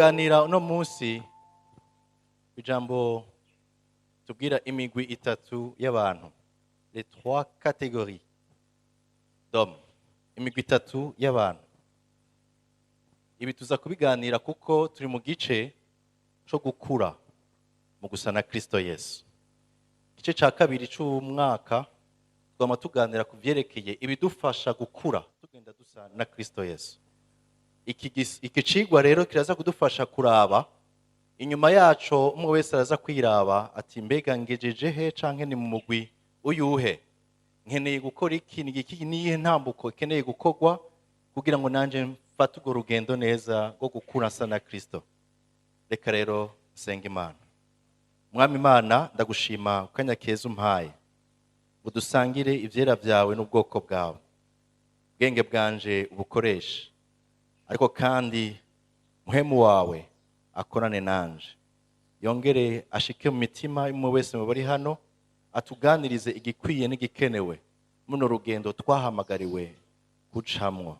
kuganira uno munsi ijambo tubwira imigwi itatu y'abantu, les trois catégories d'hommes, imigwi itatu y'abantu. Ibi tuza kubiganira kuko turi mu gice cyo gukura mu gusa na Kristo Yesu. Igice cya kabiri cy'umwaka twama tuganira ku byerekeye ibidufasha gukura tugenda dusa na Kristo Yesu. Iki cigwa rero kiraza kudufasha kuraba inyuma yaco umwe wese araza kwiraba ati mbega ngejeje he canke ni mu mugwi uyuhe, nkeneye gukora iki niyihe ntambuko ikeneye gukorwa kugira ngo nanje mfate urwo rugendo neza rwo gukura nsa na Kristo. Reka rero senga Imana. Mwami Imana, ndagushima ukanya keza umpaye ngo dusangire ivyera vyawe n'ubwoko bwawe, ubwenge bwanje ubukoreshe, ariko kandi muhemu wawe akorane nanje, yongere ashike mu mitima y'umwe wese mu bari hano, atuganirize igikwiye n'igikenewe muno rugendo twahamagariwe gucamwo.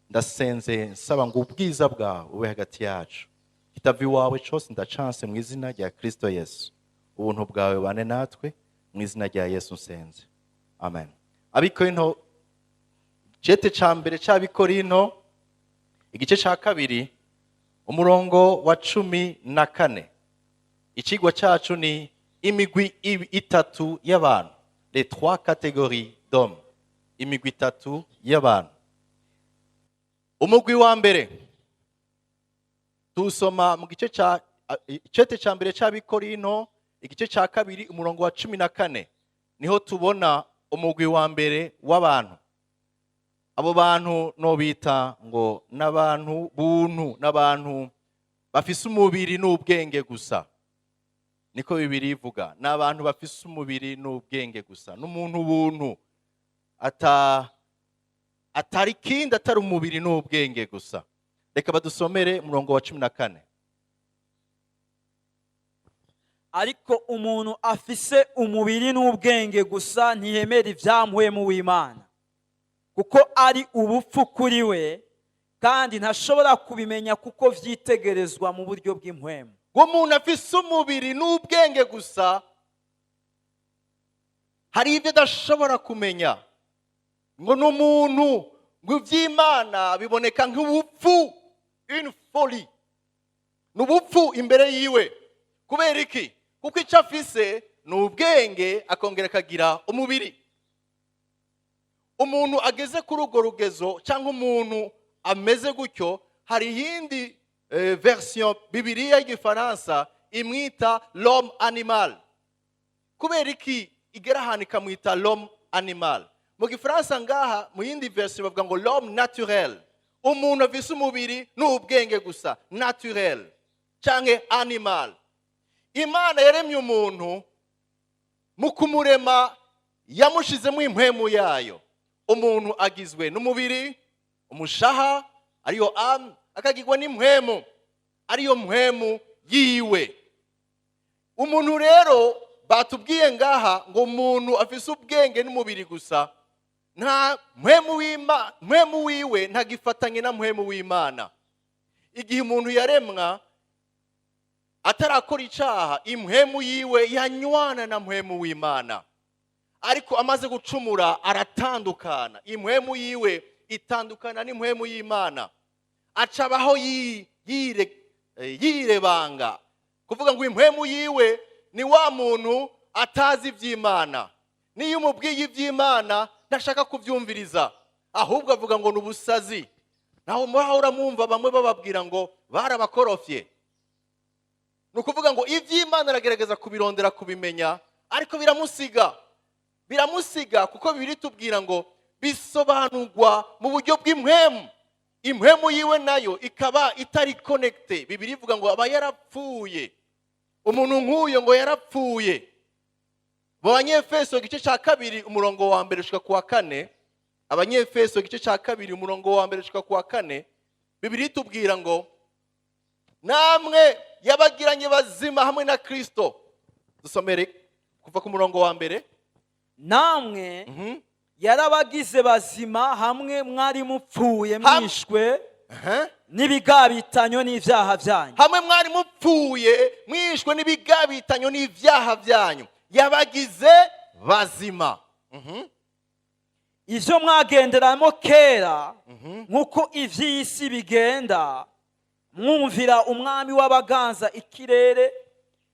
Ndasenze nsaba ngo ubwiza bwawe ube hagati yacu, kitavi wawe cose ndacanse mu izina rya Kristo Yesu, ubuntu bwawe bane natwe mu izina rya Yesu nsenze, amen. Abikorinto, cete ca mbere c'Abikorinto igice ca kabiri umurongo wa 14. Icigwa cacu ni imigwi itatu y'abantu, les trois catégories d'hommes, imigwi itatu y'abantu. Umugwi wa mbere tusoma mu gice ca cete ca mbere c'Abikorinto igice ca kabiri umurongo wa 14, niho tubona umugwi wa mbere w'abantu. Abo bantu no bita ngo n'abantu buntu, n'abantu bafise umubiri n'ubwenge gusa, niko Bibiri ivuga, n'abantu bafise umubiri n'ubwenge gusa, n'umuntu buntu atari kindi atari umubiri n'ubwenge gusa. Reka badusomere umurongo wa 14. Ariko umuntu afise umubiri n'ubwenge gusa ntiyemera ivyamuhemu w'Imana, kuko ari ubupfu kuri we, kandi ntashobora kubimenya kuko vyitegerezwa mu buryo bw'impwemu. Umuntu afise umubiri n'ubwenge gusa, hari ibyo adashobora kumenya, ngo n'umuntu ngo ivy'Imana biboneka nk'ubupfu, une folie, n'ubupfu imbere yiwe. Kubera iki? Kuko icyo afise ni ubwenge akongera akagira umubiri. Umuntu ageze kuri urwo rugezo cyangwa umuntu ameze gutyo, hari iyindi version Bibiliya y'Igifaransa imwita l'homme animal. Kubera iki igera ahantu ikamwita l'homme animal? Mu Gifaransa ngaha mu yindi version bavuga ngo l'homme naturel, umuntu afise umubiri n'ubwenge gusa, naturel canke animal. Imana yaremye umuntu, mu kumurema yamushizemo impwemu yayo. Umuntu agizwe n'umubiri, umushaha ariyo âme, akagirwa n'impwemu ariyo mpwemu yiwe. Umuntu rero batubwiye ngaha ngo umuntu afise ubwenge n'umubiri gusa, nta mpwemu wiwe ntagifatanye na mpwemu w'Imana. Igihe umuntu yaremwa atarakora icaha, impwemu yiwe yanywana na mpwemu w'Imana. Ariko amaze gucumura aratandukana, impwemu yiwe itandukana n'impwemu y'Imana, acabaho yirebanga, kuvuga ngo impwemu yiwe ni wa muntu atazi ivy'Imana. Niyo umubwiye ivy'Imana ntashaka kuvyumviriza, ahubwo avuga ngo n'ubusazi. Naho murahora mwumva bamwe bababwira ngo barabakorofye. Nukuvuga ngo ivy'Imana aragerageza kubirondera kubimenya, ariko biramusiga kuko Bibiri tubwira ngo bisobanurwa mu buryo bw'impwemu. Impwemu yiwe nayo ikaba itari connecte. Bibiri ivuga ngo aba yarapfuye. Umuntu nk'uyo ngo yarapfuye. Abanyefeso igice ca kabiri umurongo wa mbere ushika kuwa 4, Abanyefeso igice ca kabiri umurongo wa mbere ushika kuwa 4, Bibiri tubwira ngo namwe yabagiranye bazima hamwe na Kristo. Dusomere kuva ku murongo wa mbere. Namwe yarabagize bazima hamwe mwari mupfuye mwishwe n'ibigabitanyo n'ivyaha vyanyu. hamwe mwari mupfuye mwishwe n'ibigabitanyo n'ivyaha vyanyu yabagize bazima. Ivyo mwagenderamo kera nk'uko ivy'isi bigenda, mwumvira umwami w'abaganza ikirere,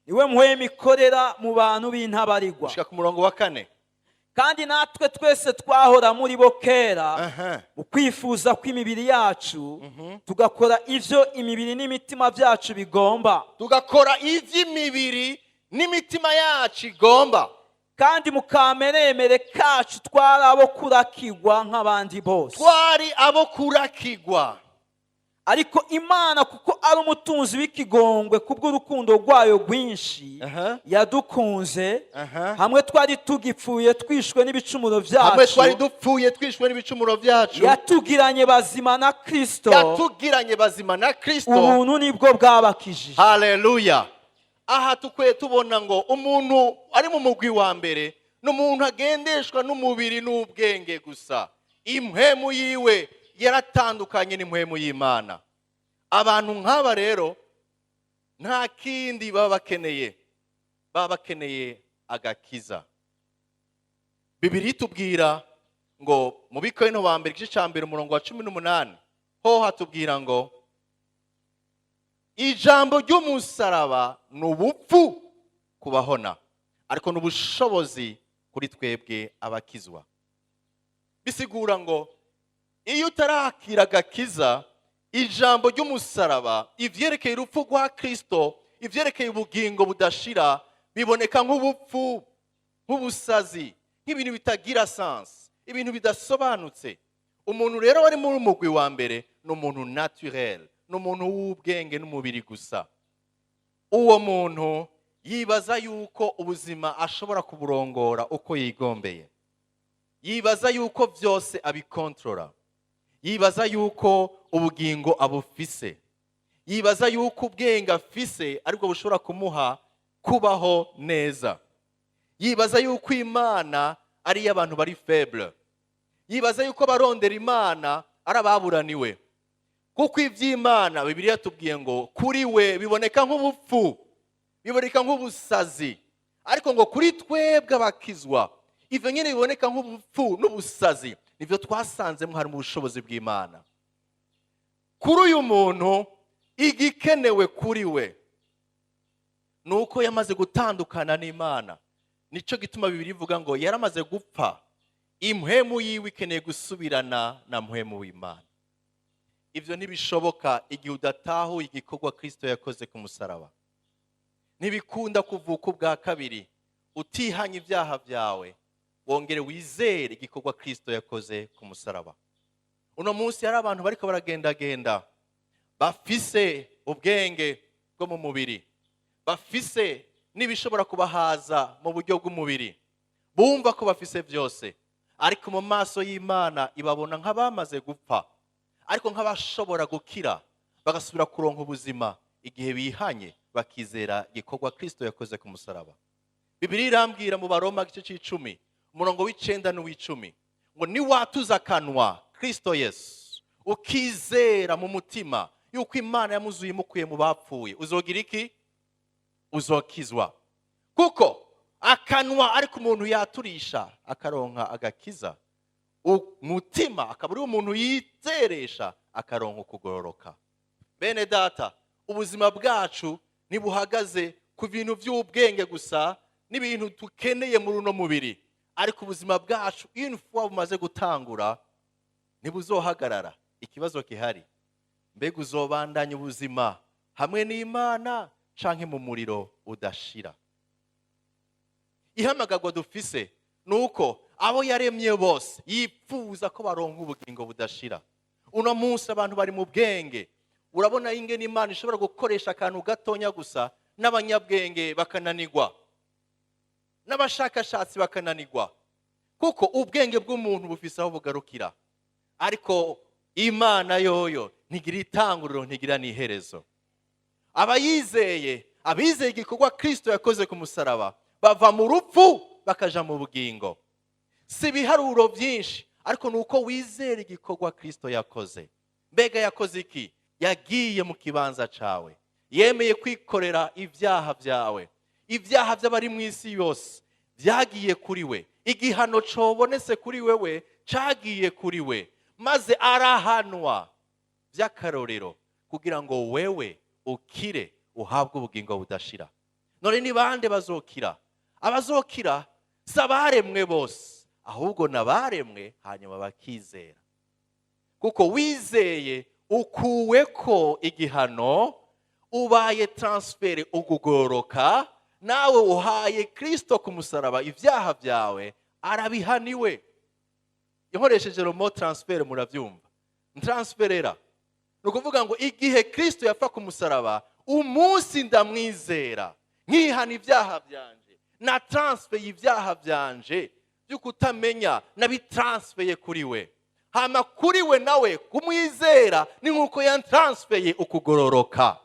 niwe mpwemu ikorera mu bantu b'intabarigwa. Gushika ku murongo wa 4. Kandi natwe twese twahora muri bo kera mu kwifuza kw'imibiri yacu, tugakora ivyo imibiri n'imitima vyacu bigomba. Tugakora ivy'imibiri n'imitima yacu igomba. Kandi mu kameremere kacu twari abo kurakigwa nk'abandi bose. Twari abo kurakigwa. Ariko Imana kuko ari umutunzi w'ikigongwe kubw'urukundo rwayo rwinshi, yadukunze hamwe twari tugipfuye twishwe n'ibicumuro vyacu, yatugiranye bazima na Kristo. Ubuntu nibwo bwabakijije. Haleluya. Aha tukwiye tubona ngo umuntu ari mu mugwi wa mbere n'umuntu agendeshwa n'umubiri n'ubwenge gusa. Impwemu yiwe yaratandukanye n'impwemu y'Imana. Abantu nk'aba rero nta kindi baba bakeneye agakiza. Bibiliya itubwira ngo mu Bikorinto ba mbere igice cya mbere umurongo wa 18 ho hatubwira ngo ijambo ry'umusaraba ni ubupfu kubahona, ariko n'ubushobozi kuri twebwe abakizwa. Bisigura ngo iyo utarakira agakiza, ijambo ry'umusaraba, ivyerekeye urupfu rwa Kristo, ivyerekeye ubugingo budashira, biboneka nk'ubupfu, nk'ubusazi, nk'ibintu bitagira sense, ibintu bidasobanutse. Umuntu rero wari muri umugwi wa mbere ni umuntu naturel, ni umuntu w'ubwenge n'umubiri gusa. Uwo muntu yibaza yuko ubuzima ashobora kuburongora uko yigombeye, yibaza yuko vyose abikontrola, yibaza yuko ubugingo abufise, yibaza yuko ubwenge afise aribwo bushobora kumuha kubaho neza, yibaza yuko Imana ari abantu bari faible, yibaza yuko barondera Imana ari ababuraniwe. Kuko ivy'Imana Bibiliya tubwiye ngo kuri we biboneka nk'ubupfu, biboneka nk'ubusazi, ariko ngo kuri twebwe abakizwa ivyo nyene biboneka nk'ubupfu n'ubusazi nivyo twasanzemo hari mu bushobozi bw'Imana. Kuri uyu muntu igikenewe kuri we nuko yamaze gutandukana n'Imana. Nico gituma Bibiliya ivuga ngo yaramaze gupfa, impwemu yiwe ikeneye gusubirana na mpwemu w'Imana. Ivyo ntibishoboka igihe udatahuye igikorwa Kristo yakoze ku musaraba. Ntibikunda kuvuka ubwa kabiri utihanye ibyaha byawe wongere wizere igikorwa Kristo yakoze ku musaraba. Uno munsi hari abantu bariko baragendagenda bafise ubwenge bwo mu mubiri, bafise n'ibishobora kubahaza mu buryo bw'umubiri, bumva ko bafise byose, ariko mu maso y'Imana ibabona nk'abamaze gupfa, ariko nk'abashobora gukira bagasubira kuronka ubuzima igihe bihanye bakizera igikorwa Kristo yakoze ku musaraba. Bibiliya irambwira mu Baroma igice c'10 umurongo w'9 n'uw'10 ngo niwatuza akanwa Kristo Yesu ukizera mu mutima yuko Imana yamuzuye imukuye mu bapfuye, uzogira iki? Uzokizwa. Kuko akanwa ariko umuntu yaturisha akaronka agakiza, umutima akaba ari umuntu yizeresha akaronka kugororoka. Bene data, ubuzima bwacu ntibuhagaze ku bintu by'ubwenge gusa n'ibintu tukeneye muri uno mubiri, ariko ubuzima bwacu une fois bumaze gutangura ntibuzohagarara. Ikibazo gihari, mbega uzobandanya ubuzima hamwe n'Imana canke mu muriro udashira? Ihamagarwa dufise nuko abo yaremye bose yipfuza ko baronka ubugingo budashira. Uno munsi abantu bari mu bwenge, urabona ingene Imana ishobora gukoresha akantu gatonya gusa n'abanyabwenge bakananirwa, n'abashakashatsi bakananirwa, kuko ubwenge bw'umuntu bufise aho bugarukira, ariko Imana yoyo ntigira itanguriro ntigira n'iherezo. Abayizeye, abizeye igikorwa Kristo yakoze ku musaraba bava mu rupfu bakaja mu bugingo. Si biharuro byinshi, ariko nuko wizera igikorwa Kristo yakoze. Mbega yakoze iki? yagiye mu kibanza cawe, yemeye kwikorera ibyaha byawe, ibyaha by'abari mu isi yose byagiye kuri we, igihano cobonetse kuri wewe cagiye kuri we, maze arahanwa by'akarorero kugira ngo wewe ukire uhabwe ubugingo budashira. None ni bande bazokira? Abazokira si abaremwe bose, ahubwo n'abaremwe hanyuma bakizera. Kuko wizeye ukuweko igihano, ubaye transfere ukugoroka, nawe uhaye Kristo ku musaraba ibyaha byawe, arabihaniwe. Inkoresheje romo transfere murabyumva. Transferera ni ukuvuga ngo igihe Kristo yapfa ku musaraba, umunsi ndamwizera nkihana ibyaha byanje, na transfer y'ibyaha byanje byo kutamenya nabitransfeye kuri we, hama kuri we nawe kumwizera ni nkuko yantransfeye ukugororoka.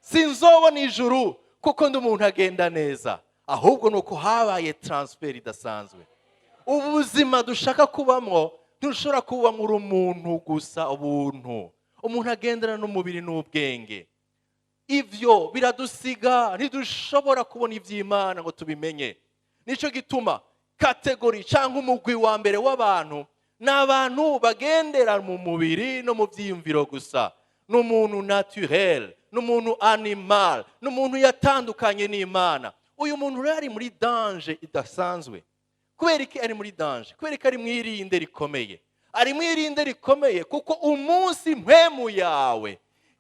Sinzobona ijuru kuko ndi umuntu agenda neza, ahubwo nuko habaye transfer idasanzwe. Ubuzima dushaka kubamwo ntushobora kuba muri umuntu gusa ubuntu, umuntu agendana n'umubiri n'ubwenge. Ivyo biradusiga, ntidushobora kubona ivy'Imana ngo tubimenye. Nico gituma kategori cyangwa umugwi wa mbere w'abantu n'abantu bagendera mu mubiri no mu vyiyumviro gusa, n'umuntu naturel, n'umuntu animal, n'umuntu yatandukanye n'Imana. Uyu muntu rero ari muri danger idasanzwe. Kubera iki ari muri danger? Kubera ko ari mwirinde rikomeye. Ari mwirinde rikomeye kuko umunsi impwemu yawe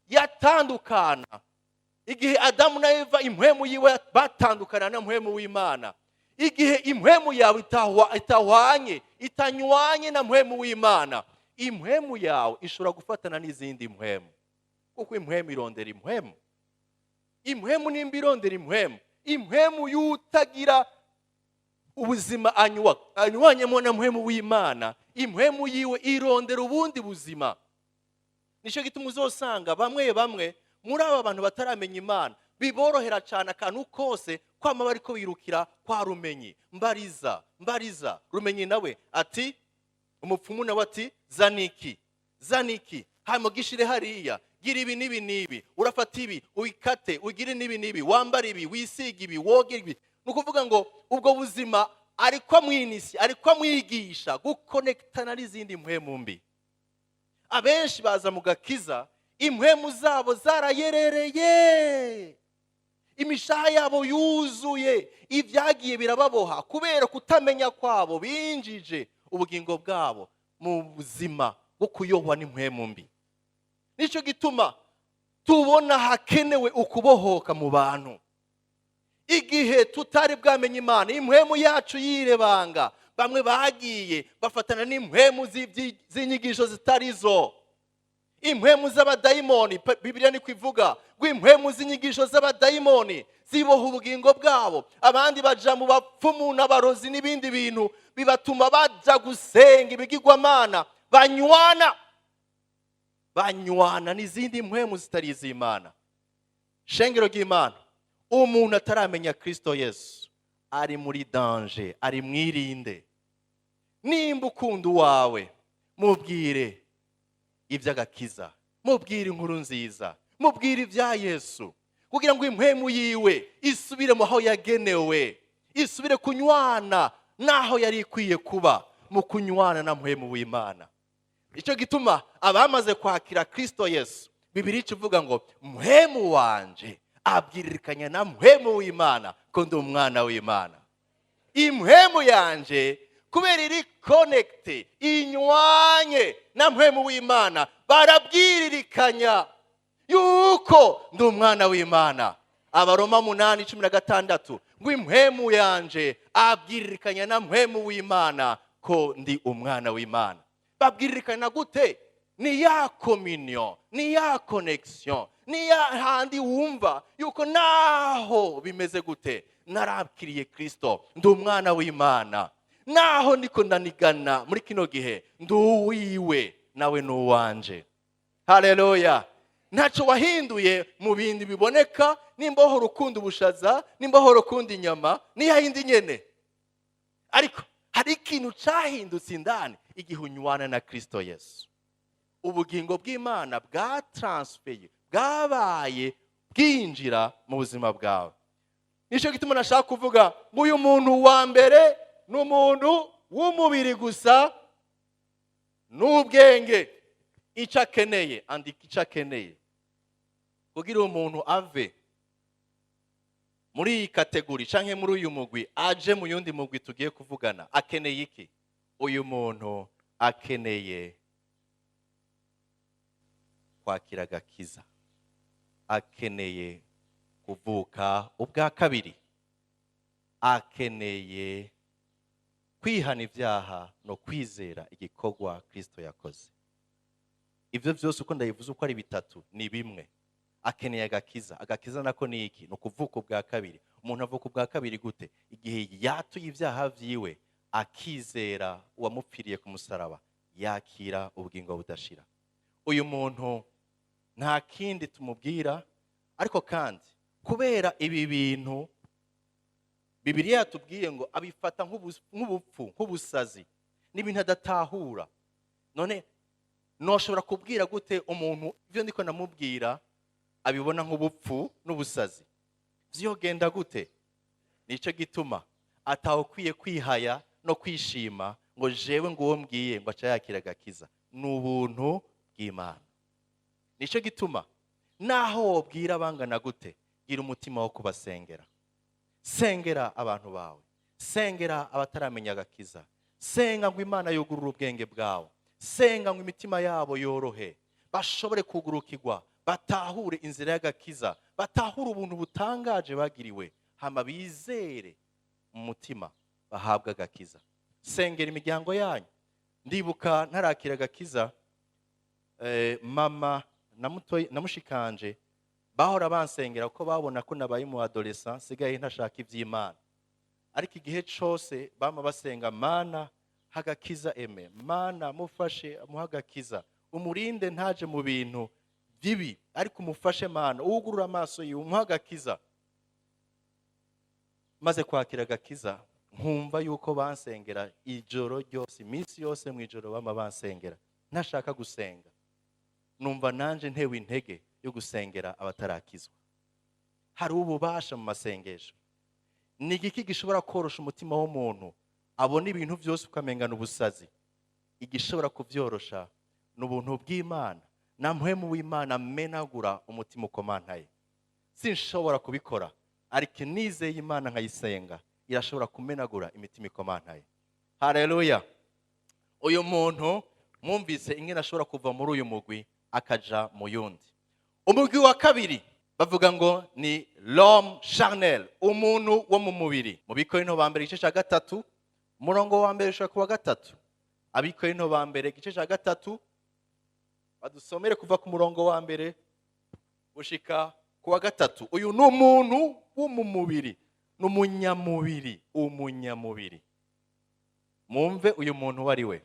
yatandukana, igihe Adamu na Eva impwemu yiwe batandukana na mpwemu w'Imana, igihe impwemu yawe itanywanye na mpwemu w'Imana, impwemu yawe ishobora gufatana n'izindi mpwemu. Kuko impwemu irondera impwemu. Impwemu nimba irondera impwemu, impwemu yutagira ubuzima anywanyemo na mpwemu w'Imana, impwemu yiwe irondera ubundi buzima. Nico gituma uzosanga bamwe muri aba bantu bataramenya Imana biborohera cyane akantu kose kwama bariko birukira kwa Rumenyi. Mbariza Rumenyi nawe ati, umupfumu nawe ati zaniki hanyuma gishire hariya, gira ibi nibi nibi, urafata ibi uyikate, ugire nibi nibi, wambara ibi, wisiga ibi, woge ibi. Nukuvuga ngo ubwo buzima ariko mwinisi, ariko mwigisha gukonektana n'izindi mpwemu mbi. Abenshi baza mu gakiza impwemu zabo zarayerereye, imishaha yabo yuzuye, ibyagiye birababoha kubera kutamenya kwabo, binjije ubugingo bwabo mu buzima bwo kuyohwa n'impwemu mbi. Nico gituma tubona hakenewe ukubohoka mu bantu. Igihe tutari bwamenye Imana, impwemu yacu yirebanga, bamwe bagiye bafatana n'impwemu z'inyigisho zitarizo, impwemu z'abadayimoni. Bibiliya ni kwivuga ngo impwemu z'inyigisho z'abadayimoni ziboha ubugingo bwabo. Abandi baja mu bapfumu n'abarozi n'ibindi bintu bibatuma baja gusenga ibigirwamana, banywana n'izindi mpwemu zitari iz'Imana. Shengero ry'Imana, umuntu ataramenya Kristo Yesu ari muri danger, ari mwirinde. Nimba ukunda uwawe, mubwire iby'agakiza, mubwire inkuru nziza, mubwire ibya Yesu, kugira ngo impwemu yiwe isubire mu aho yagenewe, isubire kunywana naho yari ikwiye kuba, mu kunywana na mpwemu w'Imana. Icyo gituma abamaze kwakira Kristo Yesu, Bibiliya ivuga ngo mpwemu wanje abwiririkanya na mpwemu w'Imana ko ndi umwana w'Imana. Impwemu yanje kubera iri connecte, inywanye na mpwemu w'Imana, barabwiririkanya yuko ndi umwana w'Imana. Abaroma 8:16 ngo impwemu yanje abwiririkanya na mpwemu w'Imana ko ndi umwana w'Imana. Babwiririkana gute? Ni ya communion, ni ya connection, ni ya handi wumva yuko naho bimeze gute, narabkiriye Kristo, ndi umwana w'Imana. Naho niko ndanigana muri kino gihe, ndi uwiwe nawe n'uwanje. Haleluya. Ntaco wahinduye mu bindi biboneka, nimba ho rukundo ubushaza, nimba ho rukundo inyama, ni yahindi nyene. Ariko hari ikintu cyahindutse indani igihe unywana na Kristo Yesu. ubugingo bw'Imana bwatransfeye, bwabaye bwinjira mu buzima bwawe. Nicyo gituma nashaka kuvuga ngo uyu muntu wa mbere ni umuntu w'umubiri gusa n'ubwenge. Icyo akeneye, andika icyo akeneye kugira umuntu ave muri iyi kategori canke muri uyu mugwi aje mu yundi mugwi tugiye kuvugana. Akeneye iki? Uyu muntu akeneye kwakira agakiza, akeneye kuvuka ubwa kabiri, akeneye kwihana ibyaha no kwizera igikorwa Kristo yakoze. Ivyo vyose uko ndayivuze uko ari bitatu ni bimwe. Akeneye agakiza. Agakiza nako ni iki? No kuvuka ubwa kabiri. Umuntu avuka ubwa kabiri gute? Igihe yatuye ibyaha vyiwe akizera uwamupfiriye ku musaraba, yakira ubugingo budashira. Uyu muntu nta kindi tumubwira, ariko kandi kubera ibi bintu Bibiliya yatubwiye ngo abifata nk'ubupfu, nk'ubusazi, n'ibintu adatahura. None noshobora kubwira gute umuntu ivyo ndiko namubwira abibona nk'ubupfu n'ubusazi? Vyogenda gute? Nico gituma atawukwiye kwihaya no kwishima ngo jewe ngo uwo mbwiye ngo aca yakira agakiza. N'ubuntu bw'Imana. Nico gituma naho wobwira abangana gute, gira umutima wo kubasengera. Sengera abantu bawe, sengera abataramenya agakiza, senga ngo Imana yugurura ubwenge bwawe, senga ngo imitima yabo yorohe, bashobore kugurukirwa, batahure inzira y'agakiza, batahure ubuntu butangaje bagiriwe, hama bizere mu mutima bahabwa agakiza. Sengera imiryango yanyu. Ndibuka ntarakira agakiza, mama na mushikanje bahora bansengera ko babona ko nabaye mu adolescent, sigaye ntashaka ivy'Imana. Ariko igihe cyose bama basenga, Mana hagakiza eme, Mana mufashe muhagakiza, umurinde ntaje mu bintu bibi, ariko umufashe Mana, ugurura amaso yiwe umuhagakiza. Maze kwakira agakiza, nkumva yuko bansengera ijoro ryose, iminsi yose mu ijoro bama bansengera, ntashaka gusenga. Numva nanje ntewe intege yo gusengera abatarakizwa. Hari ububasha mu masengesho. Ni igiki gishobora korosha umutima w'umuntu abona ibintu byose ukamengana ubusazi? Igishobora kuvyorosha n'ubuntu bw'Imana, na mpwemu w'Imana menagura umutima ukomantaye. Sinshobora kubikora, ariko nizeye Imana nkayisenga, irashobora kumenagura imitima ikomantaye. Haleluya. Uyu muntu mwumvise ingene ashobora kuva muri uyu mugwi akaja mu yundi. Umugwi wa kabiri bavuga ngo ni l'homme charnel, umuntu wo mu mubiri. Mu Bikorinto ba mbere igice ca 3 umurongo wa mbere ushaka kuwa 3. Abikorinto ba mbere igice ca 3 badusomere kuva ku murongo wa mbere gushika kuwa 3. Uyu ni umuntu wo mu mubiri, n'umunyamubiri, umunyamubiri. Mumve uyu muntu wari we.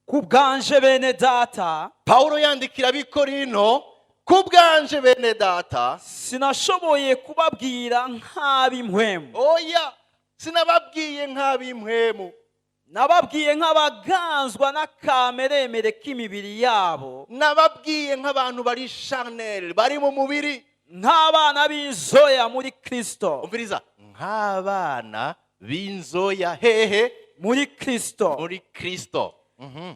Kubwanje bene data, Paulo yandikira Abikorinto, kubwanje bene data, sinashoboye kubabwira nk'ab'impwemu. Oya, sinababwiye nk'ab'impwemu. Nababwiye nk'abaganzwa n'akameremere k'imibiri yabo. Nababwiye nk'abantu bari charnel, bari mu mubiri. Nk'abana b'inzoya muri Kristo. Umviriza, nk'abana b'inzoya hehe? Muri Kristo. Muri Kristo.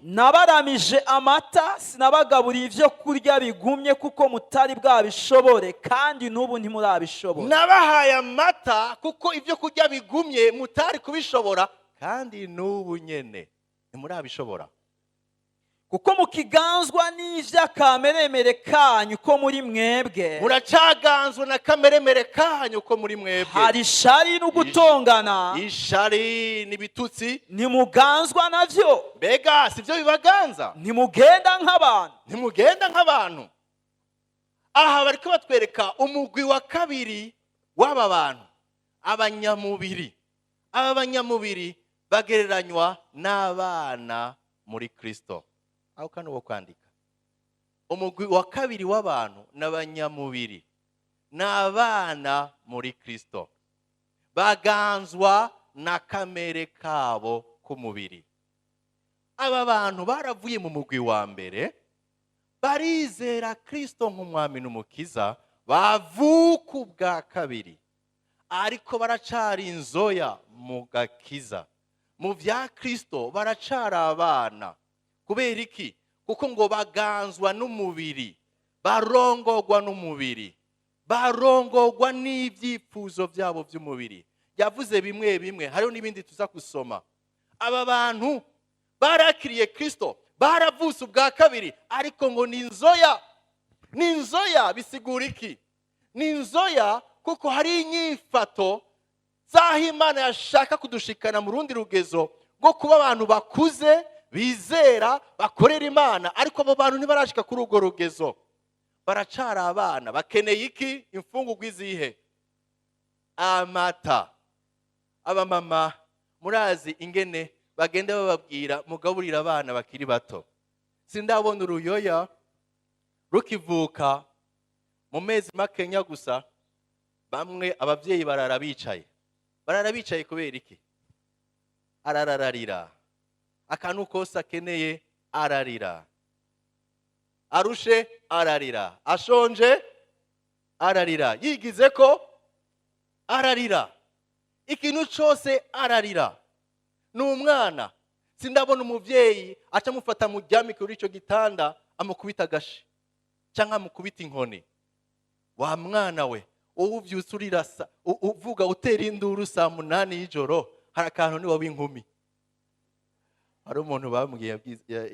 Nabaramije amata, sinabagaburiye ivyo kurya bigumye kuko mutari bwabishobore, kandi n'ubu ntimurabishobora. Nabahaye amata kuko ivyo kurya bigumye mutari kubishobora, kandi n'ubu nyene ntimurabishobora. Kuko mukiganzwa n'ivy'akameremere kanyu ko muri mwebwe. Muracaganzwa na kameremere kanyu ko muri mwebwe. Hari ishari n'ugutongana. Ishari n'ibitutsi. Ntimuganzwa navyo. Mbega sivyo bibaganza? Ntimugenda nk'abantu. Ntimugenda nk'abantu. Aha bariko batwereka umugwi wa kabiri w'aba bantu, abanyamubiri. Aba banyamubiri bagereranywa n'abana muri Kristo. Aho kano wo kwandika. Umugwi wa kabiri w'abantu n'abanyamubiri, n'abana muri Kristo. Baganzwa na kamere kabo k'umubiri. Aba bantu baravuye mu mugwi wa mbere, barizera Kristo nk'umwami n'umukiza, bavuka ubwa kabiri, ariko baracari inzoya mu gakiza. Mu vya Kristo baracari abana. Kubera iki? Kuko ngo baganzwa n'umubiri, barongorwa n'umubiri, barongorwa n'ivyifuzo vyabo vy'umubiri. Yavuze bimwe bimwe, hariho n'ibindi tuza gusoma. Aba bantu barakiriye Kristo, baravutse ubwa kabiri, ariko ngo ni inzoya. Ni inzoya bisigura iki? Ni inzoya kuko hari inyifato zaho Imana yashaka kudushikana mu rundi rugezo rwo kuba abantu bakuze, bizera, bakorera Imana, ariko abo bantu ntibarashika kuri urwo rugezo. Baracari abana. Bakeneye iki? Imfungurwa izihe? Amata. Abamama murazi ingene bagenda bababwira mugaburira abana bakiri bato. Sindabona uruyoya rukivuka mu mezi makenya gusa, bamwe abavyeyi barara bicaye. Barara bicaye kubera iki? Arararira. Akantu kose akeneye ararira. Arushe ararira. Ashonje ararira. Yigize ko ararira. Ikintu cyose ararira. Ni umwana. Sindabona umuvyeyi aca mufata muryamike kuri ico gitanda amukubita gashi cyangwa amukubita inkoni. Wa mwana we, uvyutse urirasa, uvuga utera induru saa 8 y'ijoro, hari akantu ni wowe inkumi. Hari umuntu bambwiye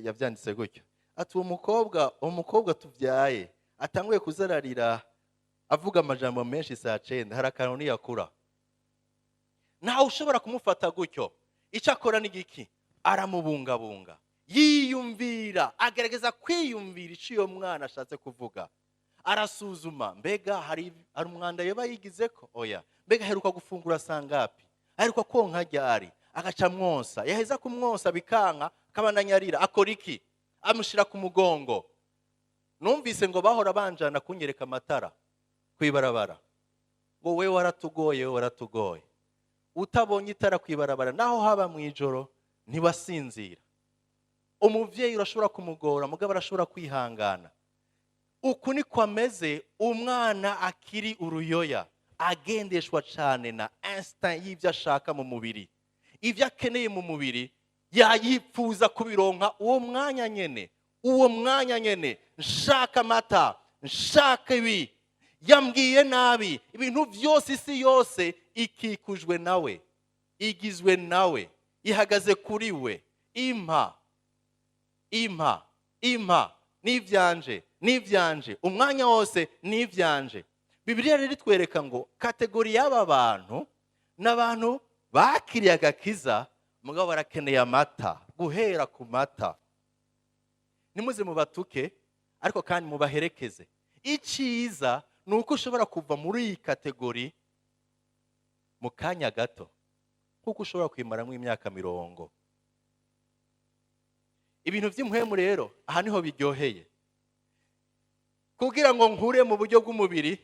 yavyanditse gutyo, ati umukobwa tuvyaye atanguye kuzararira avuga amajambo menshi saa 9, hari akantu ni yakura. Nawe ushobora kumufata gutyo. Icyo akora ni giki? Aramubungabunga, yiyumvira, agerageza kwiyumvira icyo uyo mwana ashatse kuvuga. Arasuzuma, mbega hari umwanda yoba yigizeko? Oya. Mbega aheruka gufungura sangapi? Aheruka konka ryari? Agaca mwonsa. Yaheza kumwonsa bikanka, akabandanya arira. Akora iki? Amushira ku mugongo. Numvise ngo bahora banjana kunyereka amatara kwibarabara. Ngo we waratugoye. Utabonye itara kwibarabara naho haba mu ijoro ntibasinzira. Umuvyeyi urashobora kumugora, mugabo arashobora kwihangana. Uku ni kwameze umwana akiri uruyoya, agendeshwa cyane na instinct y'ivyo ashaka mu mubiri. Ivyo akeneye mu mubiri yayipfuza kubironka uwo mwanya nyene. Nshaka amata, nshaka ibi, yambwiye nabi, ibintu byose, isi yose ikikujwe nawe, igizwe nawe, ihagaze kuri we. Impa n'ivyanje, umwanya wose n'ivyanje. Bibiliya rero itwereka ngo kategori y'aba bantu n'abantu bakiriye agakiza, mugabo barakeneye amata, guhera ku mata. Nimuze mubatuke, ariko kandi mubaherekeze. Iciza nuko ushobora kuva muri iyi kategori mu kanya gato, kuko ushobora kwimaramwo imyaka 50. Ibintu by'impwemu rero aha niho biryoheye. Kugira ngo nkure mu buryo bw'umubiri,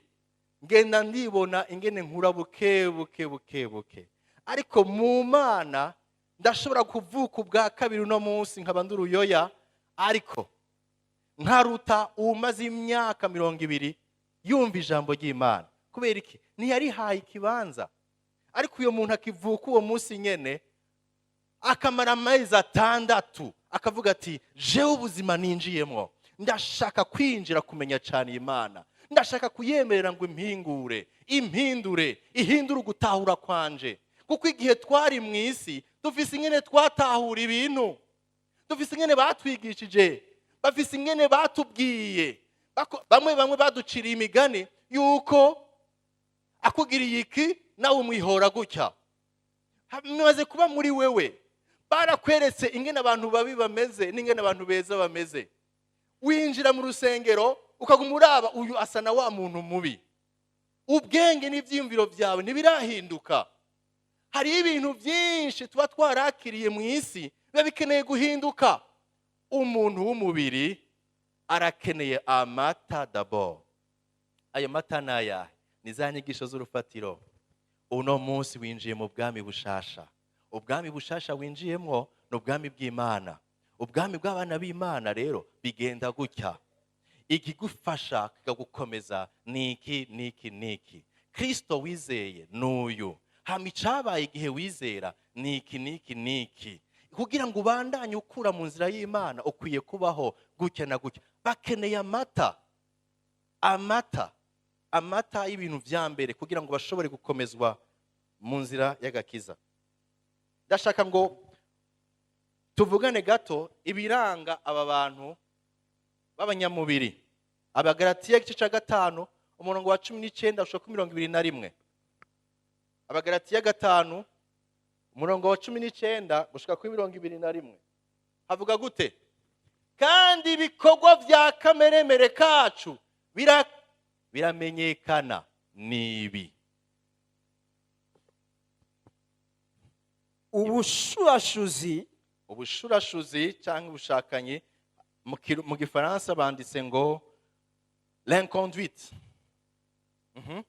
ngenda ndibona ingene nkura buke. Ariko mu Mana ndashobora kuvuka ubwa kabiri no munsi nkaba nduruyoya, ariko nkaruta umaze imyaka 20 yumva ijambo ry'Imana. Kubera iki? Ntiyarihaye ikibanza. Ariko uyo muntu akivuka uwo munsi nyene, akamara amezi 6, akavuga ati jewe ubuzima ninjiyemwo, ndashaka kwinjira kumenya cyane Imana, ndashaka kuyemerera ngo impindure ugutahura kwanje. Kuko igihe twari mu isi dufise ingene twatahura ibintu, dufise ingene batwigishije, bafise ingene batubwiye. Bamwe baduciriye imigani yuko akugiriye iki nawe umwihora gutya. Bimaze kuba muri wewe. Barakweretse ingene abantu babi bameze n'ingene abantu beza bameze. Winjira mu rusengero ukaguma uraba uyu asa na wa muntu mubi. Ubwenge n'ivyiyumviro byawe ntibirahinduka. Hari ibintu byinshi tuba twarakiriye mu isi biba bikeneye guhinduka. Umuntu w'umubiri arakeneye amata d'abord. Ayo mata naya ni za nyigisho z'urufatiro. Uno munsi winjiye mu bwami bushasha. Ubwami bushasha winjiyemwo no ubwami bw'Imana. Ubwami bw'abana b'Imana rero bigenda gutya. ikigufasha kikagukomeza niki Kristo wizeye nuyu, hama icabaye igihe wizera niki kugira ngo ubandanye ukura mu nzira y'Imana ukwiye kubaho gutya na gutya. Bakeneye amata y'ibintu vya mbere kugira ngo bashobore gukomezwa mu nzira y'agakiza. Ndashaka ngo tuvugane gato ibiranga aba bantu b'abanyamubiri. Abagalatiya igice ca 5 umurongo wa 19 ushaka 21. Abagalatiya 5 umurongo wa 19 gushika kuri 21 havuga gute? Kandi ibikorwa vya kameremere kacu biramenyekana nibi. Ubushurashuzi cyangwa ubushakanye mu Gifaransa banditse ngo l'inconduite,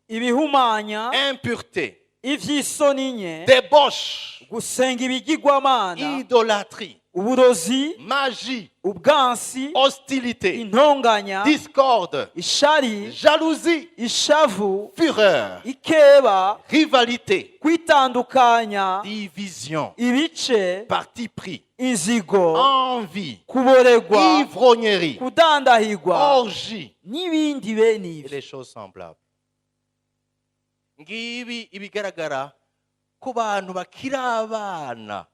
ibihumanya, impureté, ivy'isoni nke, débauche, gusenga ibigirwamana, idolâtrie, uburozi, magie, ubwansi, hostilité, intonganya, discorde, ishari, jalousie, ishavu, fureur, ikeba, rivalité, kwitandukanya, division, ibice, parti pris, inzigo, envie, kuboregwa, ivrognerie, kudandahirwa, orgie, n'ibindi bene et ivyo. les choses semblables. Ngibi ibigaragara ku bantu bakirabana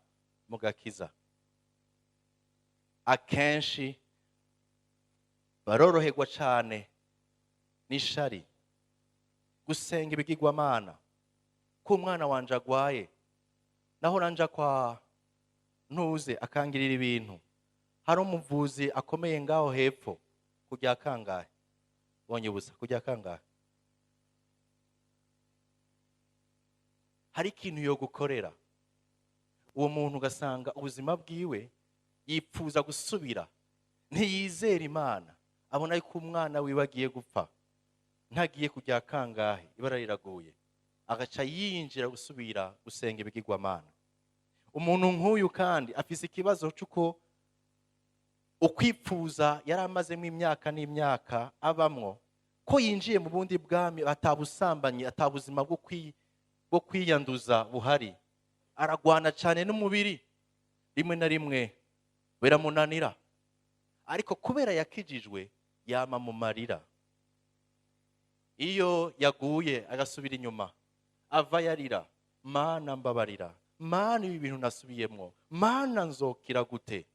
mu gakiza. Akenshi baroroherwa cyane n'ishari, gusenga ibigirwamana, ko umwana wanje agwaye naho ranja kwa ntuze akangirira ibintu, hari umuvuzi akomeye ngaho hepfo kujya kangahe, bonye busa kujya kangahe, hari ikintu yo gukorera uwo muntu ugasanga ubuzima bwiwe yipfuza gusubira, ntiyizera Imana, abona yuko umwana wiwe agiye gupfa, ntagiye kujya kangahe, ibara riraguye, agaca yinjira gusubira gusenga ibigirwamana. Umuntu nk'uyu kandi afise ikibazo cyuko ukwipfuza yari amazemo imyaka n'imyaka abamwo, ko yinjiye mu bundi bwami atabusambanye, atabuzima bwo kwiyanduza buhari, aragwana cyane n'umubiri, rimwe na rimwe biramunanira, ariko kubera yakijijwe yama mu marira. Iyo yaguye agasubira inyuma ava yarira, Mana mbabarira, Mana ibi bintu nasubiyemwo, Mana nzokira gute?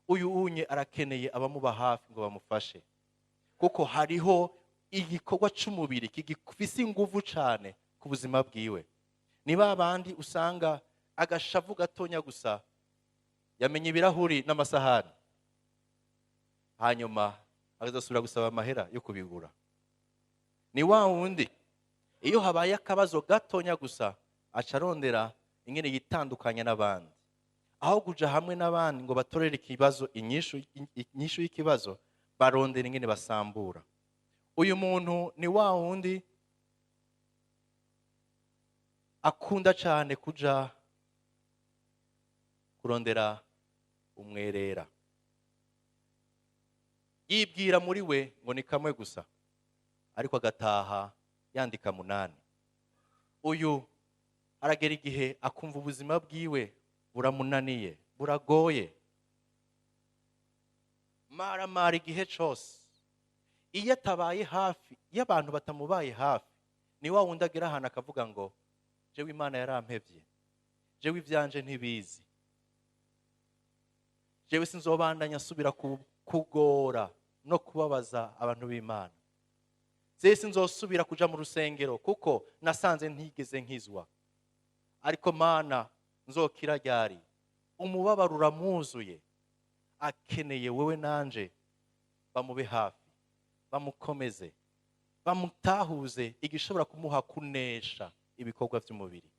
Uyu unye arakeneye abamuba hafi ngo bamufashe, kuko hariho igikorwa c'umubiri kigifise inguvu cyane ku buzima bwiwe. Niba abandi usanga agashavu gatonya gusa yamenye ibirahuri n'amasahani, hanyuma agazasubira gusaba amahera yo kubigura. Ni wa wundi iyo habaye akabazo gatonya gusa acarondera ingene yitandukanya n'abandi, aho kuja hamwe n'abandi ngo batorere ikibazo inyishu y'ikibazo, barondera ingene basambura. Uyu muntu ni wa wundi akunda cyane kuja kurondera umwerera, yibwira muri we ngo ni kamwe gusa, ariko agataha yandika 8. Uyu aragera igihe akumva ubuzima bwiwe buramunaniye, buragoye, maramara igihe cyose. Iyo atabaye hafi, iyo abantu batamubaye hafi, ni wa wundi agera ahantu akavuga ngo jewe Imana yarampevye, jewe ivyanje ntibizi, jewe sinzobandanya asubira kugora no kubabaza abantu b'Imana, jewe sinzosubira kuja mu rusengero kuko nasanze ntigeze nkizwa, ariko Mana nzokira ryari? Umubabaro uramuzuye, akeneye wewe nanje bamube hafi, bamukomeze, bamutahuze igishobora kumuha kunesha ibikorwa by'umubiri.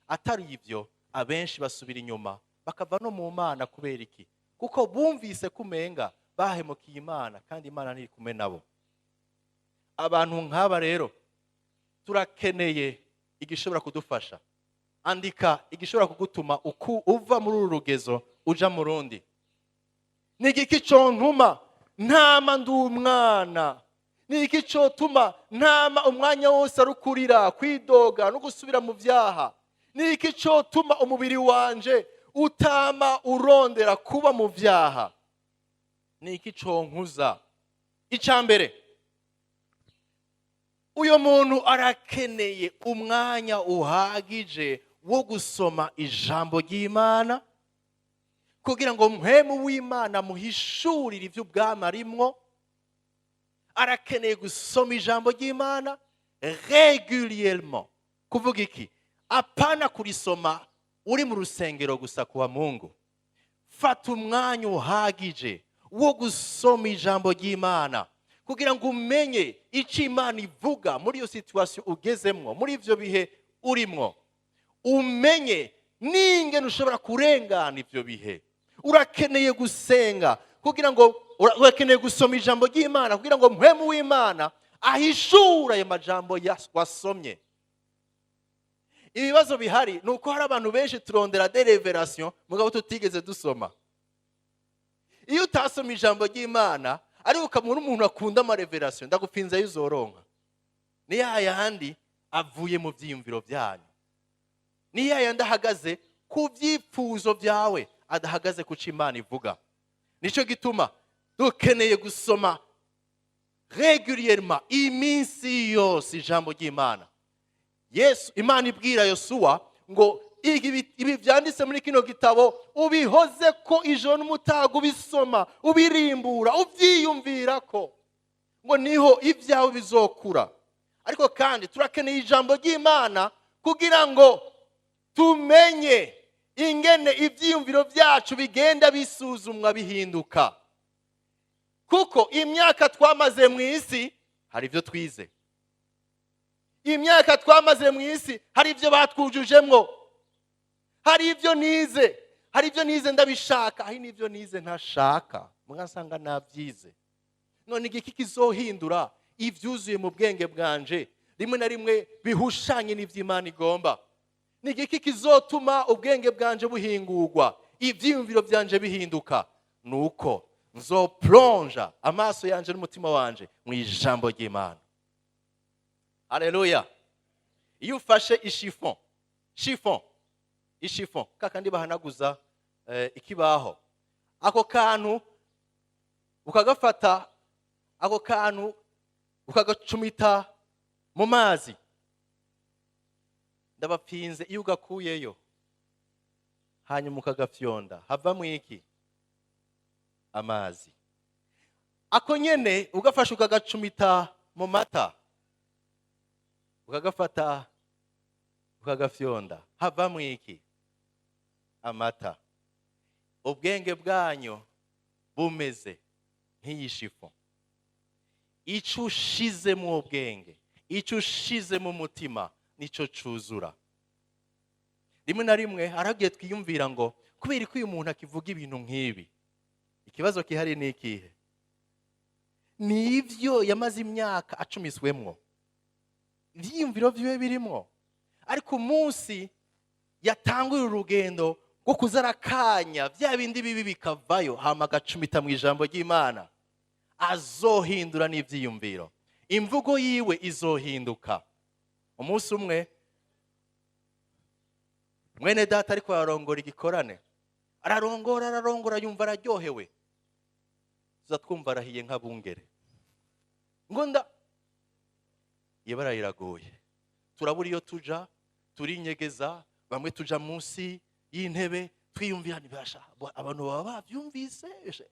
Atari ivyo abenshi basubira inyuma bakava no mu Mana. Kubera iki? Kuko bumvise kumenga bahemukiye Imana kandi Imana ntiri kumwe nabo. Abantu nk'aba rero turakeneye igishobora kudufasha. Andika igishobora kugutuma uva muri uru rugezo uja mu rundi. Ni igiki contuma ntama ndi umwana. Ni iki cyotuma ntama umwanya wose arukurira kwidoga no gusubira mu byaha? Ni iki cyotuma umubiri wanje utama urondera kuba mu byaha? Ni iki cyonkuza? Icyambere, uyo muntu arakeneye umwanya uhagije wo gusoma ijambo ry'Imana kugira ngo mpemu w'Imana muhishurire ibyo ubwami arimwo. Arakeneye gusoma ijambo ry'Imana régulièrement. Kuvuga iki? Apana kurisoma uri mu rusengero gusa kuwa Mungu. Fata umwanya uhagije wo gusoma ijambo ry'Imana kugira ngo umenye icyo Imana ivuga muri iyo situation ugezemwo, muri ivyo bihe urimwo. Umenye n'ingene ushobora kurengana ivyo bihe. Urakeneye gusenga kugira ngo urakeneye gusoma ijambo ry'Imana kugira ngo mpemu w'Imana ahishura ayo majambo wasomye. Ibibazo bihari nuko hari abantu benshi turondera des révélations mugabo tutigeze dusoma. Iyo utasoma ijambo ry'Imana ari ukamubona umuntu akunda ama révélation, ndagupfinza yuzoronka. Ni yayandi avuye mu byiyumviro byanyu. Ni yayandi ahagaze ku byipfuzo byawe, adahagaze ku cyo Imana ivuga. Nico gituma dukeneye gusoma régulièrement iminsi yose ijambo ry'Imana. Yesu, Imana ibwira Yosuwa ngo ibi byanditse muri kino gitabo ubihoze ko ijoro n'umutaga, ubisoma ubirimbura ubyiyumvira ko ngo niho ibyawe bizokura. Ariko kandi turakeneye ijambo ry'Imana kugira ngo tumenye ingene ibyiyumviro byacu bigenda bisuzumwa bihinduka. Kuko imyaka twamaze mu isi hari ibyo twize. Imyaka twamaze mu isi hari ibyo batwujujemwo. Hari ibyo nize ndabishaka, hari n'ibyo nize ntashaka. Mugasanga nabyize. None igiki kizohindura ivyuzuye mu bwenge bwanje rimwe na rimwe bihushanye n'ivy'Imana igomba? Ni igiki kizotuma ubwenge bwanje buhingurwa, ivyiyumviro byanje bihinduka? Nuko nzoplonja amaso yanje n'umutima wanje mu ijambo ry'Imana. Haleluya. Iyo ufashe ishifon kakandi bahanaguza ikibaho, ako kantu ukagafata, ako kantu ukagacumita mu mazi, ndabapfinze iyo ugakuyeyo hanyuma ukagafyonda havamo iki? Amazi. Ako nyene ugafasha ukagacumita mu mata, ukagafata ukagafyonda havamo iki? Amata. Ubwenge bwanyu bumeze nk'iyishifo. Icyo ushize mu ubwenge, icyo ushize mu mutima nico cuzura. Rimwe na rimwe haragiye twiyumvira ngo kubera ko uyu muntu akivuga ibintu nk'ibi, ikibazo kihari ni ikihe? Ni ivyo yamaze imyaka acumiswemwo, ivyiyumviro vyiwe birimwo. Ariko umunsi yatanguye urugendo rwo kuzarakanya bya bindi bibi bikavayo, hama agacumita mu ijambo ry'Imana, azohindura n'ivyiyumviro. Imvugo yiwe izohinduka. Umunsi umwe mwene data ariko ararongora igikorane, ararongora yumva araryohewe. Uzatwumva arahiye nk'abungere ngo ibara riragoye, turabura iyo tuja, turinyegeza, bamwe tuja munsi y'intebe twiyumvira nibasha abantu baba bavyumvise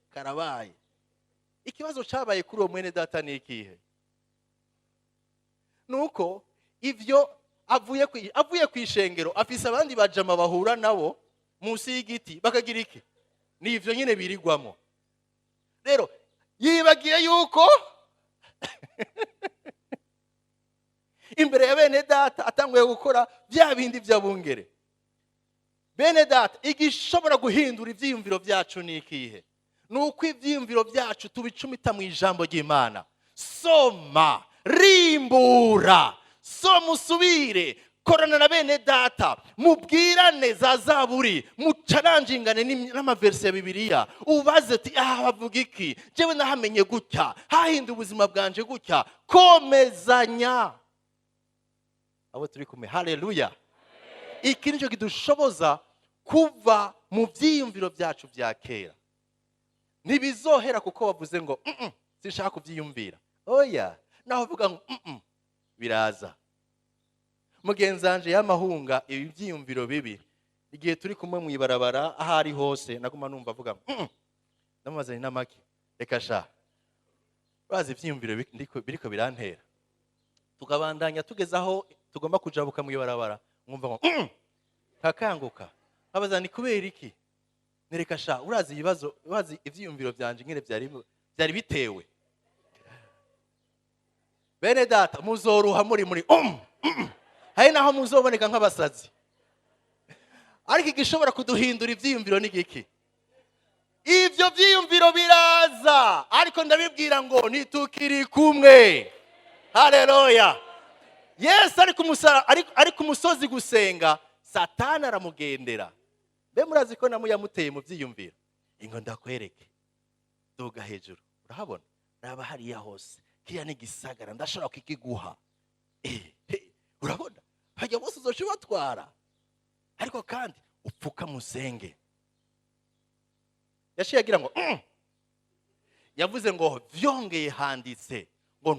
karabaye. Ikibazo cyabaye kuri uwo mwene data ni ikihe? Nuko ivyo avuye kwishengero afise abandi bajama bahura nabo munsi y'igiti bakagira iki? Ni ivyo nyine birigwamo. Rero yibagiye yuko imbere ya bene data atanguye gukora bya bindi by'abungere. Bene data, igishobora guhindura ivyiyumviro byacu ni ikihe? Nuko ivyiyumviro byacu tubicumita mu ijambo ry'Imana. Soma, rimbura, soma usubire, korana na bene data, mubwirane za zaburi, mucaranjingane n'amaverse ya Bibiliya, ubaze ati bavuga iki, jewe nahamenye gutya, hahinda ubuzima bwanje gutya. Komezanya abo turi kumwe. Haleluya. Iki nicyo kidushoboza kuva mu byiyumviro byacu bya kera. Ntibizohera kuko wavuze ngo sinshaka kubyiyumvira. Oya, naho uvuga ngo biraza. Mugenzanje y'amahunga ibi byiyumviro bibi, igihe turi kumwe mu ibarabara ahari hose naguma numva avuga ndamazanye n'amaki, reka sha bazi ibyiyumviro biriko birantera. Tukabandanya tugezaho tugomba kujabuka mu ibarabara, mwumva ngo kakanguka, abaza ni kubera iki, nereka sha urazi ibibazo, urazi ibyiyumviro byanje ngene byari bitewe. Bene data, muzoruha muri hari naho muzoboneka nk'abasazi. Ariko igishobora kuduhindura ibyiyumviro ni giki? Ibyo byiyumviro biraza, ariko ndabibwira ngo nitukiri kumwe. Haleluya. Yesu ari ku musozi gusenga, Satani aramugendera. Mbe murazi ko yamuteye mu byiyumviro? Ingo ndakwereke, duga hejuru, urahabona raba hariya hose, kiya ni gisagara, ndashobora kukiguha. Urabona hajya bose uzoshibatwara, ariko kandi upfuka musenge. Yashiye agira ngo yavuze ngo vyongeye handitse ngo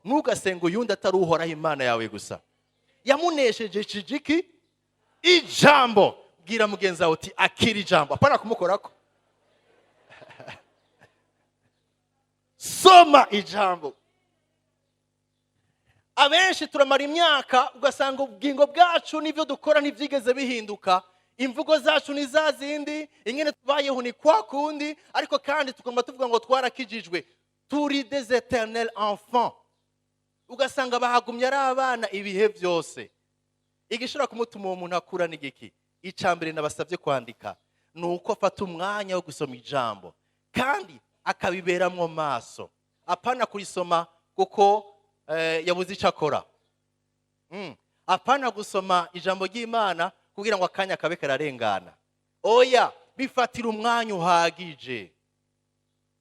ntugasenga uyundi atari uhoraho Imana yawe gusa. Yamunesheje kijiki ijambo. Bwira mugenzi wawe uti akira ijambo, apana kumukorako. Soma ijambo. Abenshi turamara imyaka ugasanga ubwingo bwacu n'ibyo dukora ntibyigeze bihinduka. Imvugo zacu ni za zindi, ingene tubayeho ni kwa kundi, ariko kandi tugomba tuvuga ngo twarakijijwe. Turi des éternels enfants. Ugasanga bahagumye ari abana ibihe byose. Igishobora kumutuma uwo muntu akura ni giki? Icambere nabasabye kwandika nuko afata umwanya wo gusoma ijambo, kandi akabiberamwo maso, apana kurisoma kuko yabuze icyo akora. Apana gusoma ijambo ry'Imana kugira ngo akanya kabe kararengana. Oya, bifatira umwanya uhagije,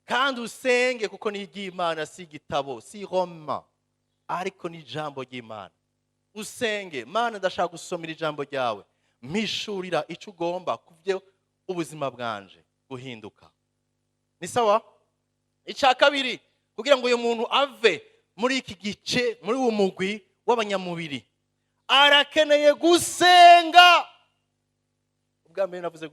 kandi usenge kuko ni iry'Imana, si igitabo, si Roma, ariko ni ijambo ry'Imana. Usenge, Mana ndashaka gusomera ijambo ryawe, mpishurira icyo ugomba kubyo ubuzima bwanje guhinduka. Ni sawa? Icya kabiri, kugira ngo uyu muntu ave muri iki gice, muri uwo mugwi w'abanyamubiri, arakeneye gusenga. Ubwa mbere navuze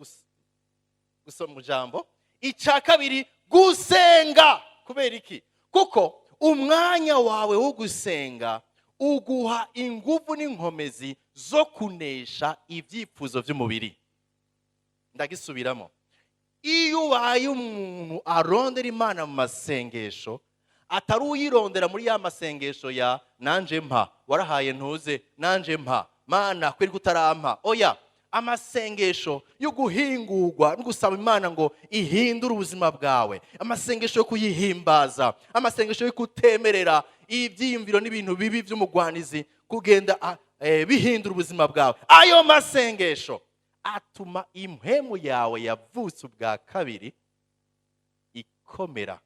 gusoma ijambo. Icya kabiri, gusenga. Kubera iki? Kuko umwanya wawe wo gusenga uguha ingufu n'inkomezi zo kunesha ibyifuzo by'umubiri. Ndagisubiramo. Iyo ubaye umuntu arondera Imana mu masengesho, atari uyirondera muri ya masengesho ya nanje mpa, warahaye ntuze, nanje mpa, Mana kweri kutarampa. Oya, amasengesho yo guhingurwa no gusaba Imana ngo ihindure ubuzima bwawe, amasengesho yo kuyihimbaza, amasengesho yo kutemerera ibyiyumviro n'ibintu bibi by'umugwanizi kugenda bihindura ubuzima bwawe. Ayo masengesho atuma impemu yawe yavutse ubwa kabiri ikomera.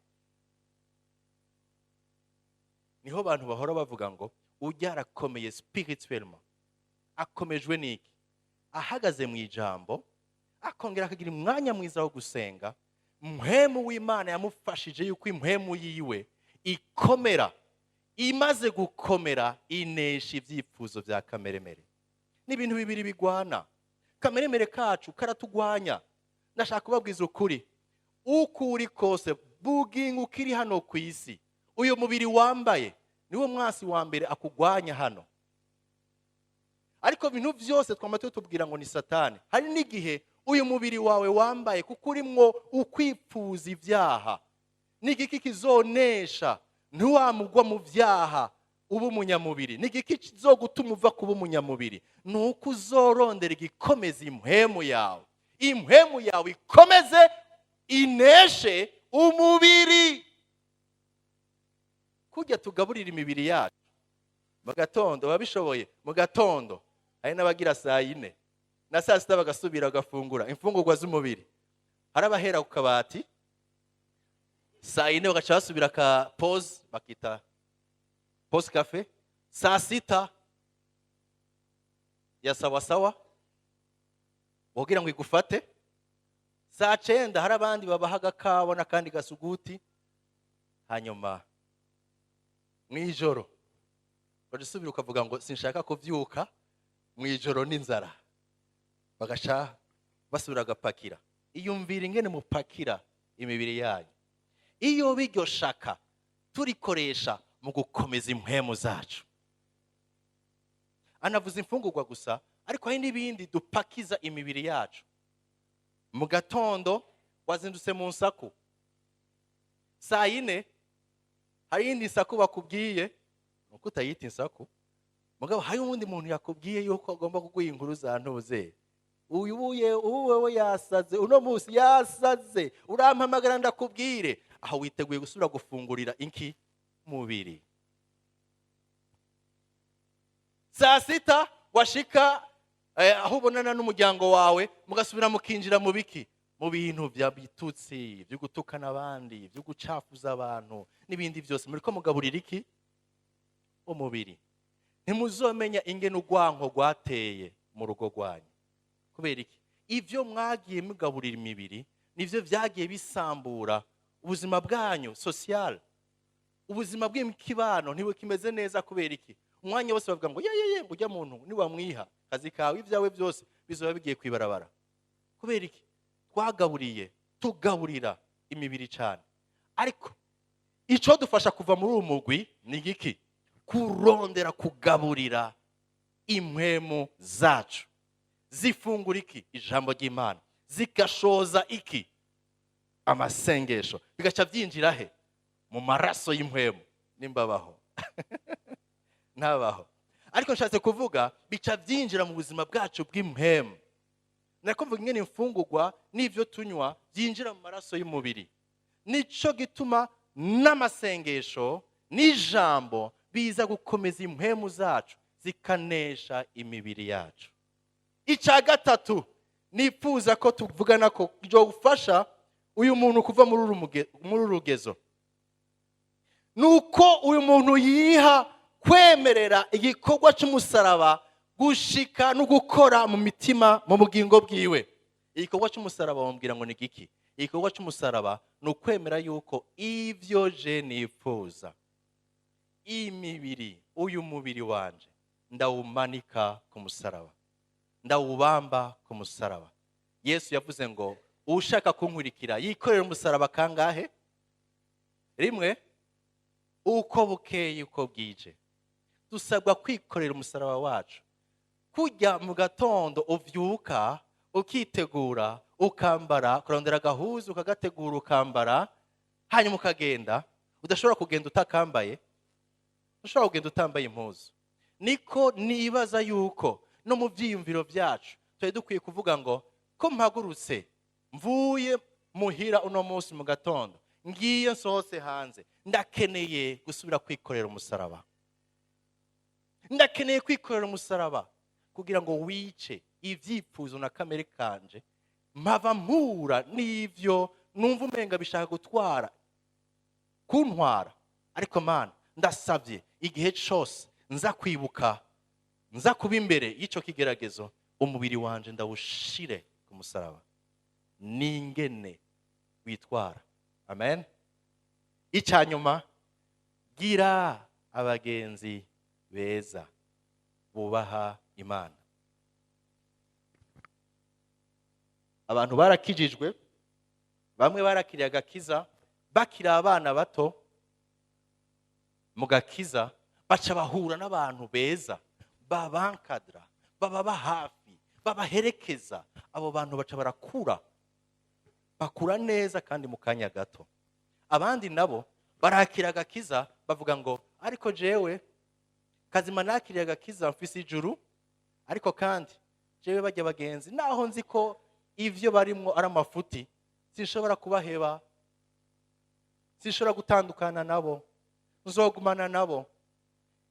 Niho abantu bahora bavuga ngo ujya arakomeye spirituellement. Akomejwe n'iki? Ahagaze mu ijambo, akongera akagira umwanya mwiza wo gusenga. Impemu w'Imana yamufashije yuko impemu yiwe ikomera. Imaze gukomera inesha ibyifuzo bya kameremere. N'ibintu bibiri bigwana. Kameremere kacu karatugwanya. Ndashaka kubabwiza ukuri, uko uri kose bugingo ukiri hano ku isi, uyu mubiri wambaye niwo mwasi wa mbere akugwanya hano. Ariko ibintu byose twamaze tubwira ngo ni Satani. Hari n'igihe uyu mubiri wawe wambaye kuko urimwo ukwipfuza ibyaha. N'igiki kizonesha ntiwamugwa mu byaha uba umunyamubiri? N'igiki kizogutuma uva kuba umunyamubiri? Nuko uzorondera igikomeza impemu yawe. Impemu yawe ikomeze ineshe umubiri. Kujya tugaburira imibiri yacu mu gatondo babishoboye mu gatondo hari n'abagira saa yine na saa sita bagasubira bagafungura imfungurwa z'umubiri. Hari abahera ku kabati saa yine bagaca basubira ka pause bakita pause cafe. Saa sita ya sawa wogira ngo igufate. Saa 9 hari abandi babaha agakawa n'akandi gasuguti. Hanyuma mwijoro bagisubira ukavuga ngo sinshaka kuvyuka mwijoro n'inzara, bagasha basubira agapakira. Iyumvira ingene mupakira imibiri yanyu. Iyo biryo shaka turikoresha mu gukomeza impwemu zacu. Anavuza imfungurwa gusa, ariko hari n'ibindi dupakiza imibiri yacu. Mu gatondo wazindutse mu nsaku, saa yine hari indi nsaku bakubwiye, nuko utayita insaku, mugabo hari uwundi muntu yakubwiye yuko agomba kuguha inkuru za ntuze. Wewe yasaze, uno munsi yasaze, urampamagara ndakubwire. Aho witeguye gusubira gufungurira inki mubiri. Saa sita washika aho ubonana n'umuryango wawe, mugasubira mukinjira mu biki, mu bintu bya bitutsi, byo gutukana abandi, byo gucafuza abantu n'ibindi byose. Muri ko mugaburira iki umubiri. Ntimuzomenya ingene urwanko rwateye mu rugo rwanyu. Kubera iki? Ivyo mwagiye mugaburira imibiri nivyo vyagiye bisambura ubuzima bwanyu social. Ubuzima bw'imikibano niwe kimeze neza. Kubera iki? Umwanya wose bavuga ngo ye ngujya muntu ni wamwiha kazi kawe, ivyawe byose bizoba bigiye kwibarabara. Kubera iki? Twagaburiye, tugaburira imibiri cyane. Ariko ico dufasha kuva muri umugwi ni giki? Kurondera kugaburira impwemu zacu. Zifungura iki? Ijambo ry'Imana. Zigashoza iki? Amasengesho. Bigaca byinjira he? Mu maraso y'impwemu. Nimbabaho ntabaho. Ariko nshatse kuvuga bica byinjira mu buzima bwacu bw'impwemu. Nakumvuga ingene imfungurwa n'ivyo tunywa byinjira mu maraso y'umubiri. Nico gituma n'amasengesho n'ijambo biza gukomeza impwemu zacu, zikanesha imibiri yacu. Icya gatatu nifuza ko tuvugana ko byo gufasha uyu muntu kuva muri rugezo, nuko uyu muntu yiha kwemerera igikorwa cy'umusaraba gushika no gukora mu mitima mu bugingo bwiwe. Igikorwa cy'umusaraba bambwira ngo ni giki? Igikorwa cy'umusaraba ni ukwemera yuko ivyo je nifuza imibiri, uyu mubiri wanje ndawumanika ku musaraba, ndawubamba ku musaraba. Yesu yavuze ngo ushaka kunkurikira yikorera umusaraba kangahe? Rimwe. Uko bukeye uko bwije dusabwa kwikorera umusaraba wacu. Kujya mu gatondo uvyuka ukitegura ukambara, kurondera gahuzu ukagategura ukambara, hanyuma ukagenda. Udashobora kugenda utakambaye, ushobora kugenda utambaye impuzu. Niko nibaza yuko no mu vyiyumviro byacu twe dukwiye kuvuga ngo ko mpagurutse mvuye muhira uno munsi mu gatondo, ngiye nsohotse hanze, ndakeneye gusubira kwikorera umusaraba. Ndakeneye kwikorera umusaraba kugira ngo wice ivyifuzo na kamere kanje, mpava mpura n'ivyo numva umenga bishaka gutwara kuntwara. Ariko Mana, ndasavye igihe cyose nza kwibuka, nza kuba imbere y'ico kigeragezo, umubiri wanje ndawushire ku musaraba, ningene witwara. Amen. Icyanyuma, gira abagenzi beza bubaha Imana. Abantu barakijijwe, bamwe barakiriye agakiza bakiri abana bato, mu gakiza baca bahura n'abantu beza babankadra, bababa hafi, babaherekeza. Abo bantu baca barakura, bakura neza kandi mu kanya gato. Abandi nabo barakira agakiza bavuga ngo ariko jewe kazima nakiriye agakiza mfise ijuru, ariko kandi jewe bajya bagenzi naho nzi ko ivyo barimwo ari amafuti, sinshobora kubaheba, sinshobora gutandukana nabo, nzogumana nabo.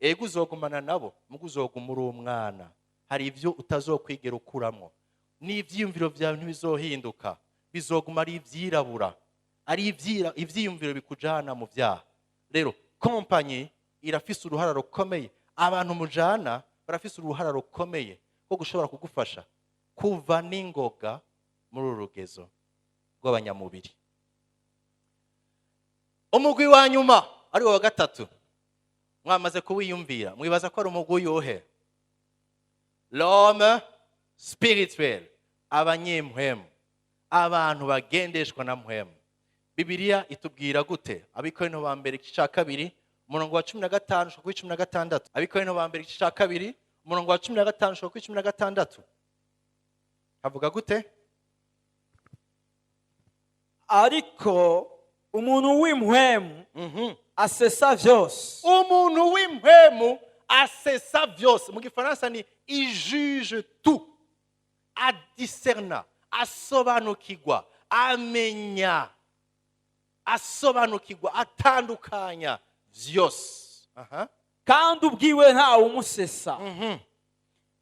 ego uzogumana nabo mugo uzoguma uri umwana. Hari ivyo utazokwigera ukuramwo, n'ivyiyumviro vyawe ntibizohinduka, bizoguma ari ivyirabura, ari ivyiyumviro bikujana mu vyaha. Rero kompanyi irafise uruhara rukomeye, abantu mujana barafise uruhara rukomeye ko gushobora kugufasha kuva n'ingoga muri urugezo rw'abanyamubiri. Umugwi wa nyuma ari wa gatatu, mwamaze kuwiyumvira, mwibaza ko ari umugwi yohe? L'homme spirituel, abanyempwemu, abantu bagendeshwa na mpwemu. Bibiliya itubwira gute? Abikorinto ba mbere igice ca kabiri umurongo wa 15 ushika kuri 16. Abikorinto ba mbere igice ca kabiri umurongo wa 15 ushika kuri 16. Havuga gute? ariko umuntu w'impwemu asesa vyose. Umuntu w'impwemu asesa vyose. Mu gifaransa ni il juge tout, adiscerna, asobanukirwa, amenya, asobanukirwa, atandukanya vyose. Kandi ubwiwe ntawe umusesa.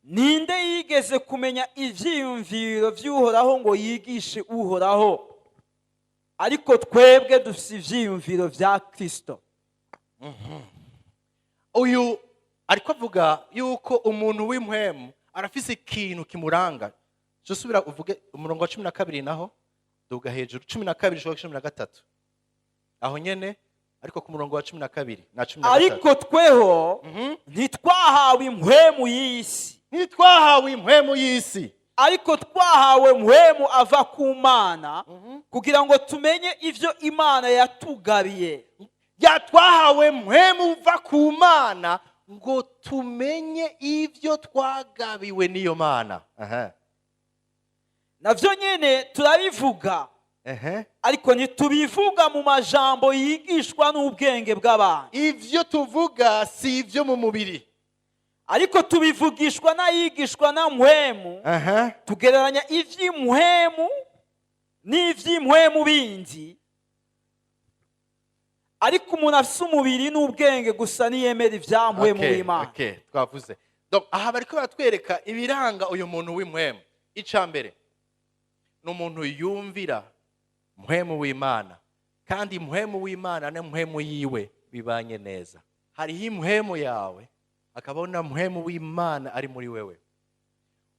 Ninde yigeze kumenya ivyiyumviro vy'uhoraho ngo yigishe uhoraho? Ariko twebwe dufise ivyiyumviro vya Kristo. Uyu ariko avuga yuko umuntu w'impwemu arafise ikintu kimuranga. Cyo subira uvuge umurongo wa 12 naho duga hejuru 12 shoko 13. Aho nyene ariko ku murongo wa 12 na 13. Ariko tweho ntitwahawe impwemu y'isi. Ntitwahawe impwemu y'isi, ariko twahawe mpwemu ava ku Mana kugira ngo tumenye ivyo Imana yatugabiye. Twahawe mpwemu uva ku Mana ngo tumenye ivyo twagabiwe n'iyo Mana. Navyo nyene turabivuga, ariko ntitubivuga mu majambo yigishwa n'ubwenge bw'abantu. Ivyo tuvuga si ivyo mu mubiri, ariko tubivugishwa n'ayigishwa na mpwemu. Tugereranya ivy'impwemu n'ivy'impwemu bindi. Ariko umuntu afise umubiri n'ubwenge gusa niyemera ivya mpwemu w'Imana. Twavuze. Donc aha bariko batwereka ibiranga uyu muntu w'impwemu. Icambere n'umuntu yumvira mpwemu w'Imana, kandi mpwemu w'Imana na mpwemu yiwe bibanye neza. Hariho impwemu yawe akabona mpwemu w'Imana ari muri wewe.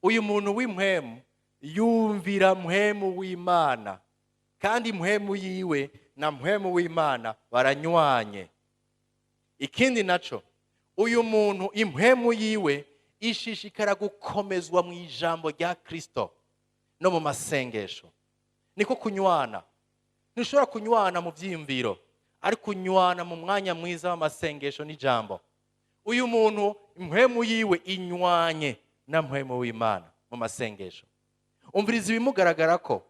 Uyu muntu w'impwemu yumvira mpwemu w'Imana, kandi mpwemu yiwe na mpwemu w'Imana baranywanye. Ikindi naco, uyu muntu impwemu yiwe ishishikara gukomezwa mu ijambo rya Kristo no mu masengesho. Niko kunywana. Ntushobora kunywana mu vyiyumviro, ari kunywana mu mwanya mwiza w'amasengesho n'ijambo. Uyu muntu impwemu yiwe inywanye na mpwemu w'Imana mu masengesho. Umviriza ibimugaragara ko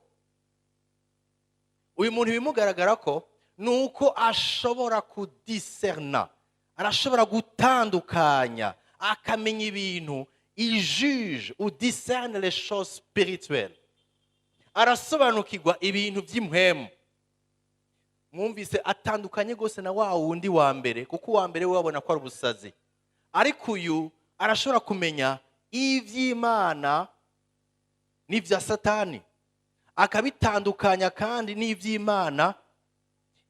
uyu muntu bimugaragara ko nuko ashobora kudiscerna, arashobora gutandukanya, akamenya ibintu. Il juge ou discerne les choses spirituelles. Arasobanukirwa ibintu by'impwemu. Mwumvise atandukanye gose na wa wundi wa mbere, kuko wa mbere we wabona ko ari ubusazi. Ariko uyu arashobora kumenya ivy'Imana n'ivya Satani, akabitandukanya kandi n'ivy'Imana,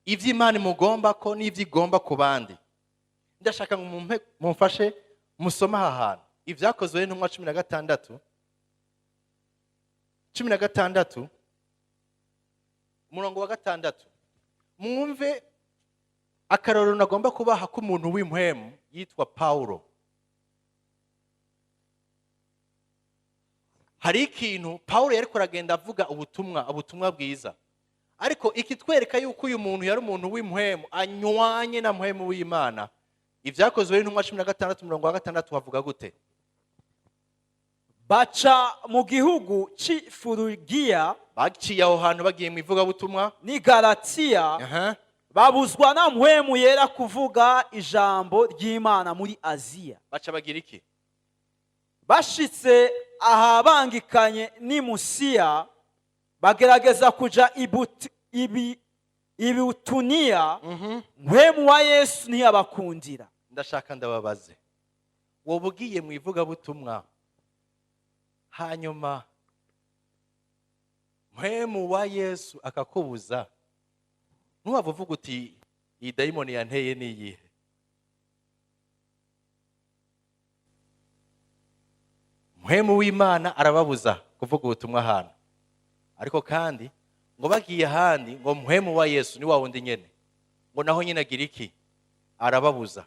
ivy'Imana imugomba ko n'ivyigomba ku bandi. Ndashaka ngo mumfashe musoma aha hantu ivyakozwe n'intumwa 16 umurongo wa 6. Mwumve akarorero nagomba kubaha k'umuntu w'impwemu yitwa Paulo. Hari ikintu Paulo yariko aragenda avuga ubutumwa bwiza, ariko ikitwereka yuko uyu muntu yari umuntu w'impwemu anywanye na mpwemu w'Imana. Ivyakozwe n'intumwa 16 umurongo wa 6 havuga gute? Baca mu gihugu c'Ifurugiya, baciye aho hantu bagiye mu ivugabutumwa, ni Galatiya. Babuzwa na mpwemu yera kuvuga ijambo ry'Imana muri Aziya. Baca bagira iki? Bashitse ahabangikanye ni Musiya, bagerageza kuja Ibutuniya. Mpwemu wa Yesu ntiyabakundira. ndashaka ndababaze, wowe ugiye mu ivugabutumwa hanyuma mpwemu wa Yesu akakubuza, ntuwava uvuga uti iyi dayimoni yanteye ni iyihe? Mpwemu w'Imana arababuza kuvuga ubutumwa ahantu, ariko kandi ngo bagiye ahandi ngo mpwemu wa Yesu ni wa wundi nyene ngo naho nyine agira iki? Arababuza.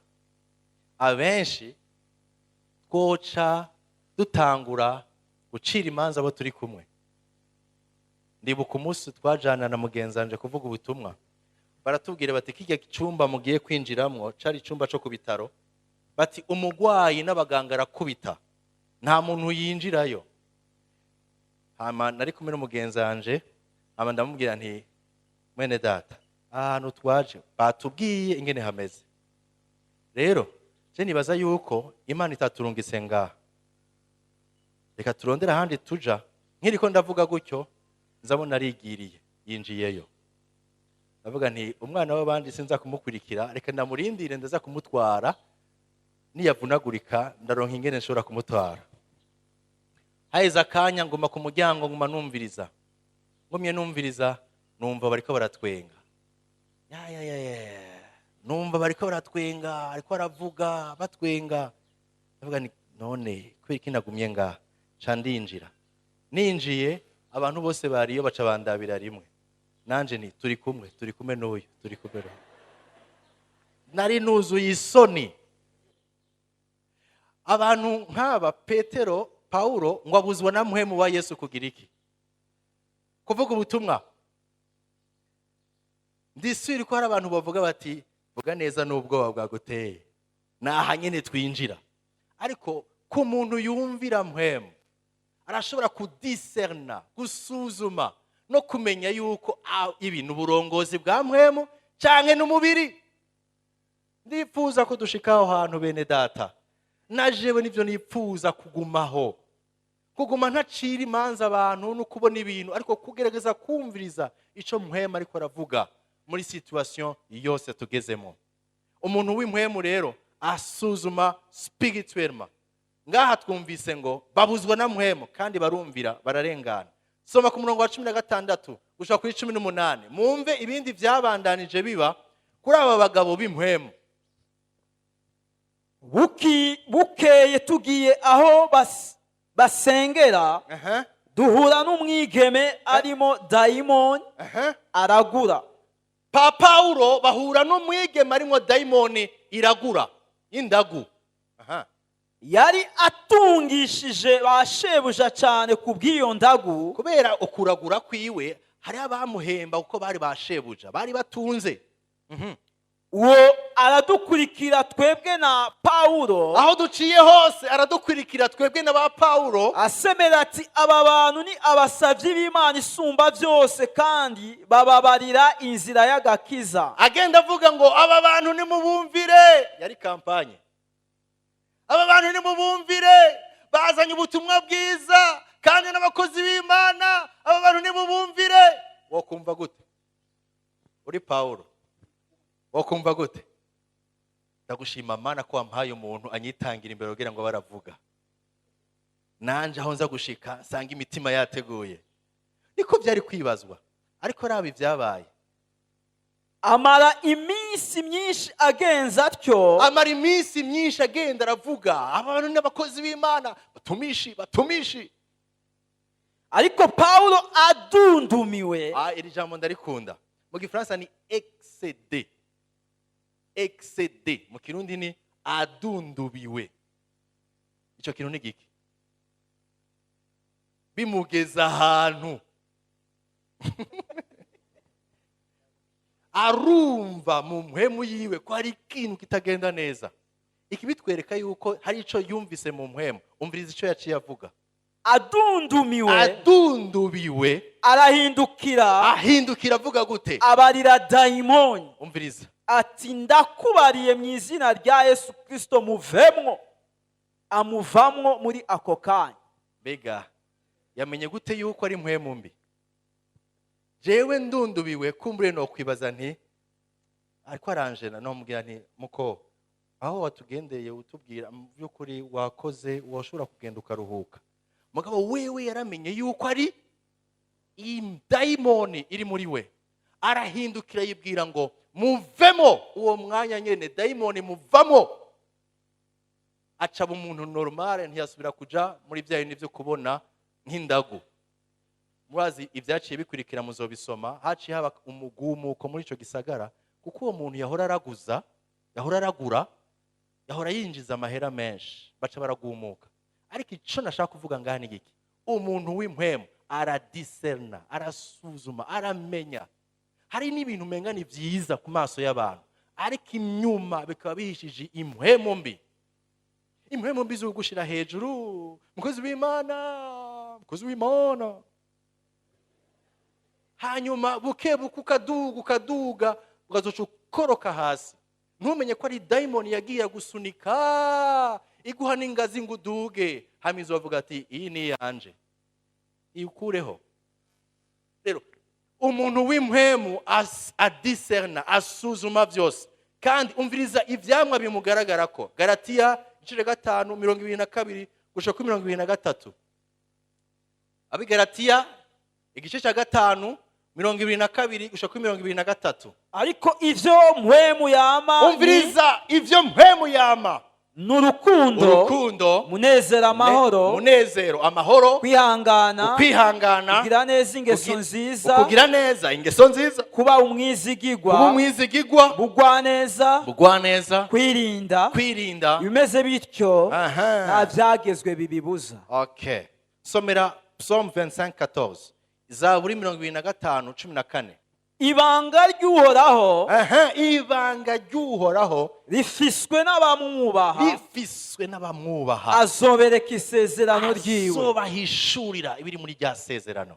Abenshi twoca dutangura gucira imanza abo turi kumwe. Ndibuka umunsi twajana na mugenzanje kuvuga ubutumwa, baratubwira bati kijya cyumba mugiye kwinjiramwo cari icumba cyo ku bitaro, bati umugwayi n'abaganga arakubita, nta muntu yinjirayo. Hama nari kumwe n'umugenzanje, hama ndamubwira nti mwene data, ahantu twaje batubwiye ingene hameze. Rero je nibaza yuko Imana itaturungitse ngaha, reka turondera ahandi tuja. Nkiriko ndavuga gutyo nzabona arigiriye yinjiyeyo, ndavuga nti umwana w'abandi sinza kumukurikira, reka ndamurindire ndaza kumutwara, niyavunagurika ndaronka ingene nshobora kumutwara. Haheze akanya nguma ku muryango nguma numviriza, ngumye numviriza numva bariko baratwenga, numva bariko baratwenga, ariko baravuga batwenga. Ndavuga nti none kubera iki nagumye ngaha? Ca ndinjira, ninjiye abantu bose bariyo baca bandabira rimwe, nanje ni turi kumwe n'uyu, turi kumwe n'uyu. Nari nuzuye isoni. Abantu nk'aba Petero, Paulo ngo abuzwa na mpwemu wa Yesu kugira iki? Kuvuga ubutumwa. Ndisubira ko hari abantu bavuga bati vuga neza n'ubwoba bwaguteye, naha nyene twinjira. Ariko ku muntu yumvira mpwemu arashobora kudiserna, gusuzuma no kumenya yuko ibintu uburongozi bwa mpwemu canke n'umubiri. Ndifuza ko dushikaho hantu bene data, najewe nivyo nipfuza kugumaho, kuguma ntacira imanza abantu no kubona ibintu, ariko kugerageza kumviriza ico mpwemu ariko aravuga muri situation yose tugezemo. Umuntu w'impwemu rero asuzuma spirituellement. Ngaha twumvise ngo babuzwa na mpwemu kandi barumvira bararengana. Soma ku murongo wa 16 gushaka kuri 18, mumve ibindi byabandanije biba kuri aba bagabo b'impwemu. Bukeye tugiye aho basengera, duhura n'umwigeme arimo dayimoni aragura. Paulo bahura n'umwigeme arimo dayimoni iragura, indagu. Yari atungishije bashebuja cyane kubw'iyo ndagu. Kubera ukuragura kwiwe hari abamuhemba uko bari bashebuja, bari batunze. Uwo aradukurikira twebwe na Paulo, aho duciye hose aradukurikira twebwe na ba Paulo, asemera ati aba bantu ni abasavyi b'Imana isumba byose kandi bababarira inzira y'agakiza. Agenda avuga ngo aba bantu ni mubumvire, yari kampanye. Aba bantu ni mubumvire, bazanye ubutumwa bwiza kandi n'abakozi b'Imana. Aba bantu ni mubumvire. Wokumva gute uri Paulo? Wokumva gute? Ndagushima Mana ko wampaye umuntu anyitangira imbere kugira ngo baravuga, nanje aho nza gushika sanga imitima yateguye. Niko byari kwibazwa, ariko rabi byabaye. Amara iminsi myinshi agenza atyo, amara iminsi myinshi agenda aravuga abantu n'abakozi b'Imana batumishi. Ariko Paulo adundumiwe. Iri jambo ndarikunda, mu Gifaransa ni excédé, mu Kirundi ni adundubiwe. Ico kintu ni giki? Bimugeza ahantu arumva mu mpwemu yiwe ko hari ikintu kitagenda neza. Iki bitwereka yuko hari ico yumvise mu mpwemu. Umviriza ico yaciye avuga. Adundubiwe ahindukira avuga gute? Abarira dayimoni. Umviriza ati ndakubariye mu izina rya Yesu Kristo muvemwo. Amuvamwo muri ako kanya. Bega yamenye gute yuko ari mpwemu mbi? Jewe ndundubiwe kumbure no kwibaza nti ariko aranjena no mubwira nti muko aho watugendeye utubwira mu by'ukuri wakoze washobora kugenda ukaruhuka, mugabo wewe yaramenye yuko ari dayimoni iri muri we, arahindukira yibwira ngo muvemo. uwo mwanya nyene dayimoni muvamo, acaba umuntu normale, ntiyasubira kuja muri bya bintu byo kubona nk'indagu. murazi ibyaciye bikurikira muzobisoma, haciye haba umugumuko muri ico gisagara, kuko uwo muntu yahora araguza, yahora aragura, yahora yinjiza amahera menshi, baca baragumuka. ariko ico nashaka kuvuga ngaha ni giki, umuntu w'impwemu aradiserna, arasuzuma, aramenya. hari n'ibintu umenga ni vyiza ku maso y'abantu, ariko inyuma bikaba bihishije impwemu mbi. impwemu mbi zo gushira hejuru, mukozi w'Imana, mukozi w'Imana, hanyuma bukebuka ukaduga ukazoca ukoroka hasi, ntumenye ko ari dayimoni yagiye gusunika iguha n'ingazi ngo uduge, hamizo bavuga ati iyi ni yanje, ikureho. rero umuntu w'impwemu adiserna, asuzuma byose, kandi umviriza ivyamwa bimugaragara ko. Galatiya 5:22 gushika 23. abi Galatiya 5:22 gushika 23. ariko ivyo mpwemu yama, umviriza ivyo mpwemu yama: n'urukundo, munezero, amahoro, kwihangana, kugira neza ingeso nziza, kuba umwizigigwa, bugwaneza, kwirinda. Bimeze bityo nta byagezwe bibibuza. Okay, somera Psalm 25:14, Zaburi 25:14. ibanga ry'uhoraho, ibanga ry'uhoraho rifiswe n'abamwubaha, azobereka isezerano ryiwe, azobahishurira ibiri muri rya sezerano.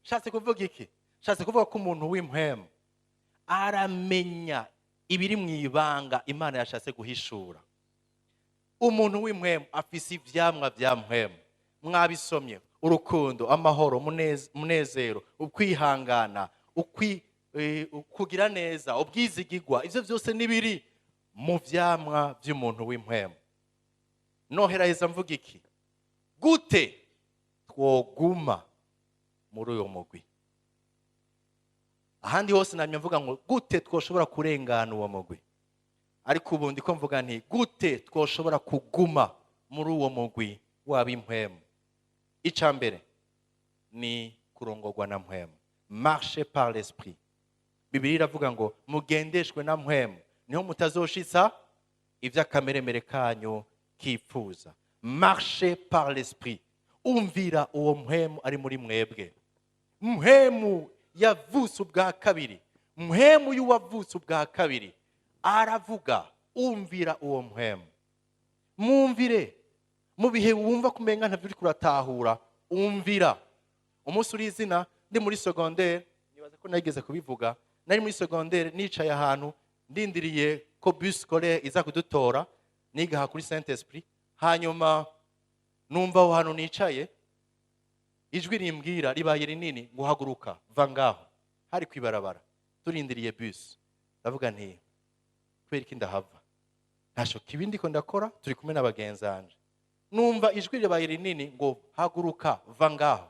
Shatse kuvuga iki? Shatse kuvuga ko umuntu w'impwemu aramenya ibiri mu ibanga Imana yashatse guhishura. umuntu w'impwemu afise ivyamwa vya mpwemu, mwabisomye: urukundo, amahoro, munezero, ukwihangana, kugira neza, ubwizigigwa. ivyo byose nibiri mu vyamwa vy'umuntu w'impwemu. noheraheza mvuga iki? gute twoguma muri uyo mugwi? ahandi hose namye mvuga ngo gute twoshobora kurengana uwo mugwi, ariko ubu ndiko mvuga nti gute twoshobora kuguma muri uwo mugwi w'ab'impwemu. icambere ni kurongorwa na mpwemu, marche par l'esprit. Bibiliya iravuga ngo mugendeshwe na mpwemu, niho mutazoshitsa ivy'akameremere kanyu kipfuza. Marche par l'esprit, umvira uwo mpwemu ari muri mwebwe. mpwemu yavutse ubwa kabiri, mpwemu y'uwavutse ubwa kabiri aravuga, umvira uwo mpwemu. Mwumvire mu bihe wumva kumenga ntavyo uri kuratahura, umvira. umunsi uri izina ndi muri secondaire, nibaza ko nageze kubivuga, nari muri secondaire nicaye ahantu ndindiriye ko bus scolaire iza kudutora, nigaha kuri Saint Esprit. hanyuma numva aho hantu nicaye ijwi rimbwira, ribaye rinini, ngo haguruka va ngaho. hari kwibarabara turindiriye bus. ndavuga nti kubera iki ndahava, ntasho kibi ndiko ndakora, turi kumwe n'abagenzanje. numva ijwi ribaye rinini ngo haguruka va ngaho.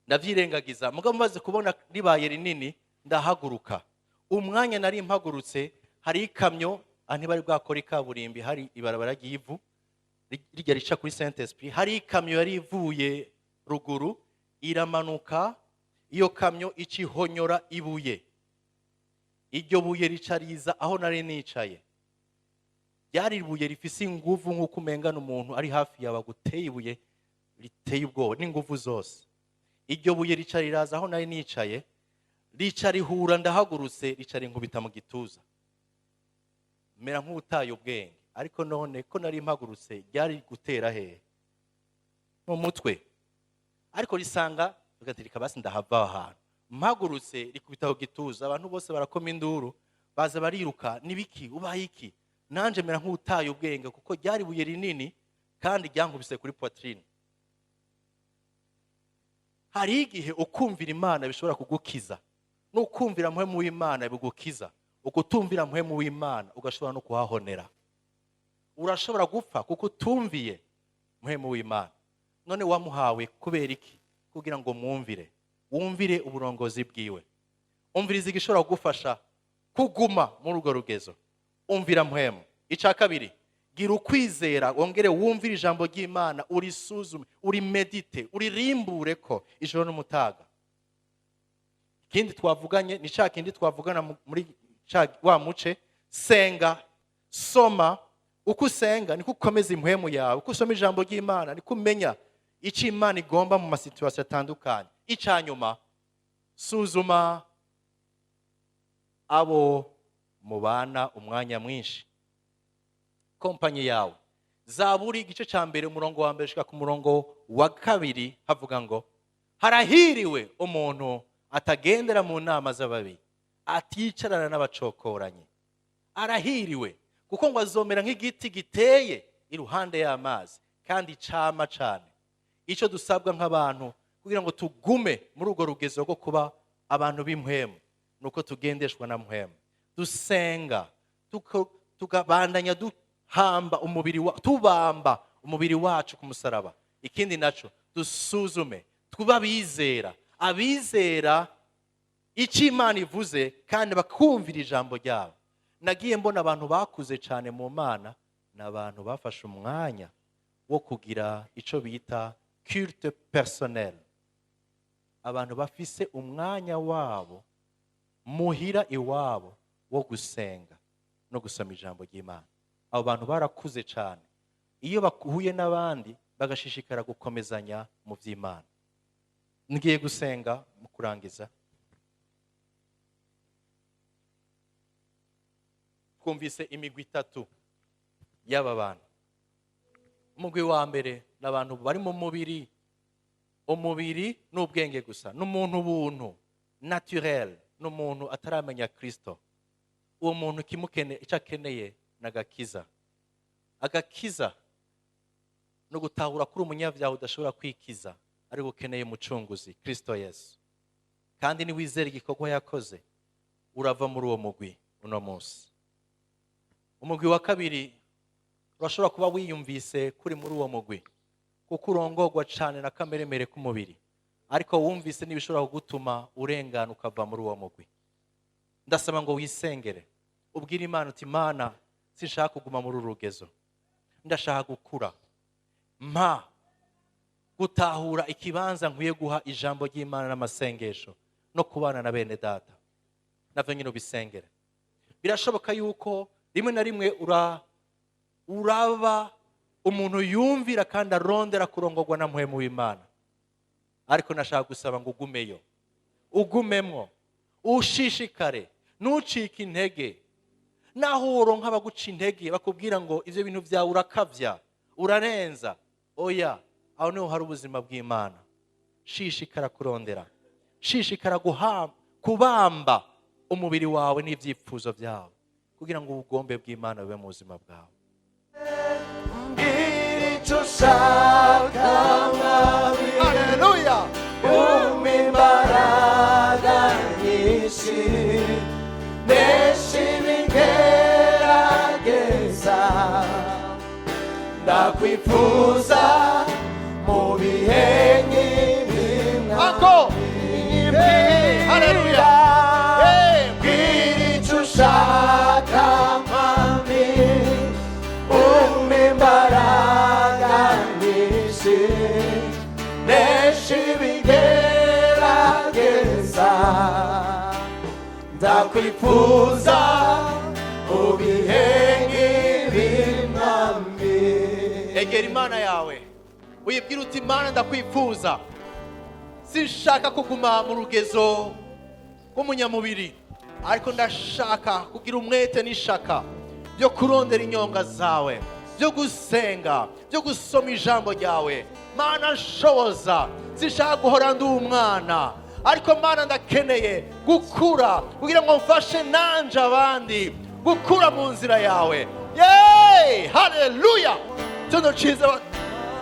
ndavyirengagiza, mugabo maze kubona ribaye rinini ndahaguruka. umwanya nari mpagurutse, hari ikamyo bari bwakora ikaburimbi, hari ibarabara ry'ivu rijya rica kuri Saint Esprit. hari ikamyo yari ivuye ruguru iramanuka, iyo kamyo icihonyora ibuye. iryo buye rica riza aho nari nicaye. ryari ibuye rifise inguvu nk'uko umengana umuntu ari hafi yawe guteye ibuye riteye ubwoba n'inguvu zose. iryo buye rica riraza aho nari nicaye, rica rihura, ndahagurutse, rica rinkubita mu gituza, mera nk'utaye ubwenge. ariko none ko nari mpagurutse, ryari gutera hehe? mu mutwe. ariko risanga ugatirika, basi ndahava ahantu. mpagurutse rikubita ku gituza, abantu bose barakoma induru, baza bariruka, nibiki ubaye iki? nanje mera nk'utaye ubwenge, kuko ryari buye rinini kandi ryankubise kuri poitrine. hari igihe ukumvira Imana bishobora kugukiza, n'ukumvira mpwemu w'Imana bigukiza. ukutumvira mpwemu w'Imana ugashobora no kuhahonera. Urashobora gupfa kuko utumviye mpwemu w'Imana. None wamuhawe kubera iki? Kugira ngo wumvire uburongozi bwiwe. Umviriza igishobora kugufasha kuguma muri urwo rugezo. Umvira mpwemu. Icya kabiri, gira ukwizera, wongere wumvire ijambo ry'Imana, urisuzume, urimedite, uririmbure ko ijoro n'umutaga. Ikindi twavuganye ni cya kindi twavugana muri wa muce, senga, soma. Uko usenga niko ukomeza impwemu yawe, uko usoma ijambo ry'Imana niko umenya icyo Imana igomba mu masituwasiyo atandukanye. Icya nyuma, suzuma abo mubana umwanya mwinshi, kompanyi yawe. Zaburi igice cya mbere umurongo wa mbere shika ku murongo wa kabiri havuga ngo, harahiriwe umuntu atagendera mu nama z'ababi, aticarana n'abacokoranye. Arahiriwe kuko ngo azomera nk'igiti giteye iruhande y'amazi kandi cama cane. Icyo dusabwa nk'abantu kugira ngo tugume muri urwo rugezo rwo kuba abantu b'impwemu, nuko tugendeshwa na mpwemu, dusenga, tukabandanya tubamba umubiri wacu ku musaraba. Ikindi naco, dusuzume, tuba abizera icyo Imana ivuze kandi bakumvira ijambo ryabo. Nagiye mbona abantu bakuze cyane mu Mana, n'abantu bafashe umwanya wo kugira icyo bita culte personnel. Abantu bafise umwanya wabo muhira iwabo wo gusenga no gusoma ijambo ry'Imana. Abo bantu barakuze cyane. Iyo bahuye n'abandi bagashishikara gukomezanya mu by'Imana. Ngiye gusenga mu kurangiza. Twumvise imigwi itatu y'aba bantu. Umugwi wa mbere n'abantu bari mu mubiri. Umubiri n'ubwenge gusa, n'umuntu buntu naturel, n'umuntu ataramenya Kristo. Uwo muntu icyo akeneye n'agakiza. Agakiza no gutahura kuri umunyabyaha udashobora kwikiza, ariko ukeneye umucunguzi Kristo Yesu. Kandi niwizera igikorwa yakoze, urava muri uwo mugwi uno munsi. Umugwi wa kabiri, urashobora kuba wiyumvise kuri muri uwo mugwi kuko urongorwa cyane na kameremere k'umubiri, ariko wumvise n'ibishobora kugutuma urengana ukava muri uwo mugwi. Ndasaba ngo wisengere, ubwire Imana uti, Imana, sinshaka kuguma muri uru rugezo, ndashaka gukura, mpa gutahura ikibanza nkwiye guha ijambo ry'Imana n'amasengesho no kubana na bene data. Navyo nyine ubisengere. Birashoboka yuko rimwe na rimwe uraba umuntu yumvira kandi arondera kurongorwa na mpwemu w'Imana, ariko nashaka gusaba ngo ugumeyo, ugumemwo, ushishikare, ntucike intege. Naho uronka abaguca intege bakubwira ngo ivyo bintu vyawe urakavya, urarenza, oya, aho niho hari ubuzima bw'Imana. Shishikara kurondera, shishikara kubamba umubiri wawe n'ivyifuzo vyawe kugira ngo ubugombe bw'Imana bube mu buzima bwawe. Haleluya! Umimbaraga nyinshi neshibigerageza, ndakwifuza mu bihe nk'ibimwa. Haleluya! Bwira icyo ushaka mami, umimbaraga nyinshi neshibigerageza, ndakwifuza mu bihe nk'ibimwami. Egera Imana yawe uyibwira uti, Imana, ndakwifuza, sinshaka kuguma mu rugezo rw'umunyamubiri, ariko ndashaka kugira umwete n'ishaka byo kurondera inyonga zawe, byo gusenga, byo gusoma ijambo ryawe. Mana, nshoboza, sinshaka guhora ndi umwana, ariko Mana, ndakeneye gukura kugira ngo mfashe nanje abandi gukura mu nzira yawe. Yey! Haleluya! Cyo ciza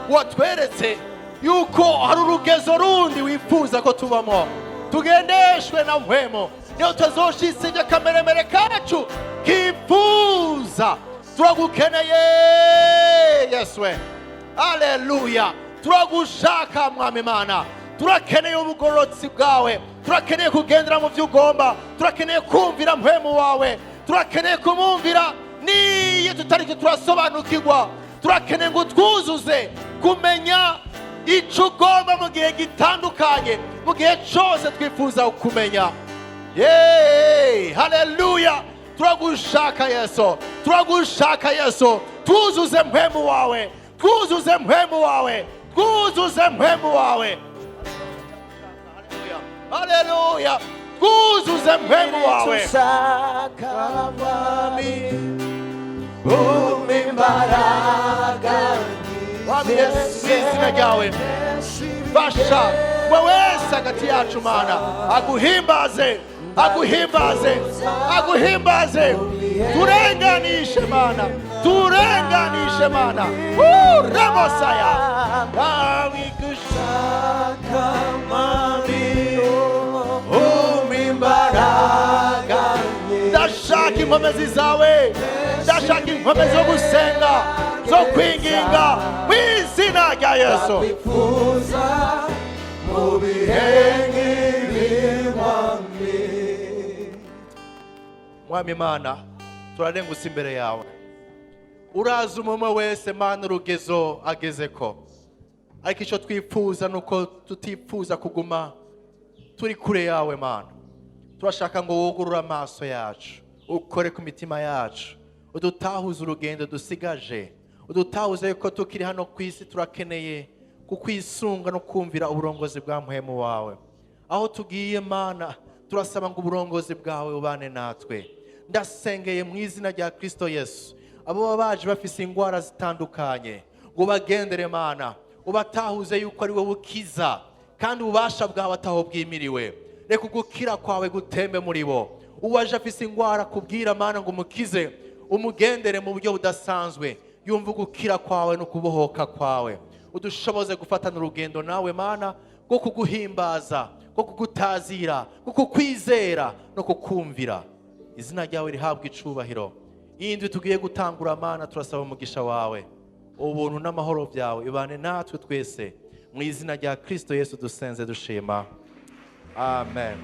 watweretse yuko hari urugezo rundi wifuza ko tubamo, tugendeshwe na mpwemo, niyo tuzoshitsa akameremere kacu kifuza. Turagukeneye Yesu we. Haleluya. Turagushaka Mwami Imana. Turakeneye ubugororotsi bwawe. Turakeneye kugendera mu byo ugomba. Turakeneye kumvira mpwemu wawe. Turakeneye kumumvira niyo tutari turasobanukirwa. Turakeneye ngo twuzuze kumenya icyo ugomba mu gihe gitandukanye, mu gihe cyose twifuza kumenya. Haleluya. Turagushaka Yesu. Turagushaka Yesu. Twuzuze mpwemu wawe. Twuzuze mpwemu wawe. Twuzuze mpwemu wawe. Haleluya. Twuzuze mpwemu wawe. Tushaka Mwami, umimbaraga Mwami Yesu, izina ryawe fasha we wese hagati yacu Mana aguhimbaze, aguhimbaze, aguhimbaze. Turenganishe Mana, turenganishe Mana. Ramosaya Shaka Mwami, umimbaraga ndashaka inkomezi zawe, ndashaka inkomezi zo gusenga, zo kwinginga mu izina rya Yesu. wifuza mu bihe nk'ibi Mwami. Mwami Imana, turarengutse imbere yawe. Urazi umwe wese Mana urugezo agezeko, ariko icyo twifuza nuko tutifuza kuguma turi kure yawe Mana. Turashaka ngo wugurure amaso yacu, ukore ku mitima yacu, udutahuze urugendo dusigaje, udutahuze yuko tukiri hano ku isi turakeneye kukwisunga no kumvira uburongozi bwa mpwemu wawe. Aho tugiye Mana, turasaba ngo uburongozi bwawe ubane natwe. Ndasengeye mu izina rya Kristo Yesu abo baje bafise ingwara zitandukanye, ngo bagendere Mana, ubatahuze yuko ari wowe ukiza kandi ububasha bwawe ataho bwimiriwe. Reka gukira kwawe gutembe muri bo. Uwaje afise ingwara kubwira Mana ngo umukize, umugendere mu buryo budasanzwe, yumva gukira kwawe no kubohoka kwawe. Udushoboze gufatana urugendo nawe Mana, rwo kuguhimbaza, rwo kugutazira, rwo kukwizera no kukumvira. Izina ryawe rihabwa icubahiro. Indwi tugiye gutangura Mana, turasaba umugisha wawe, ubuntu n'amahoro byawe ibane natwe twese, mu izina rya Kristo Yesu dusenze dushima. Amen.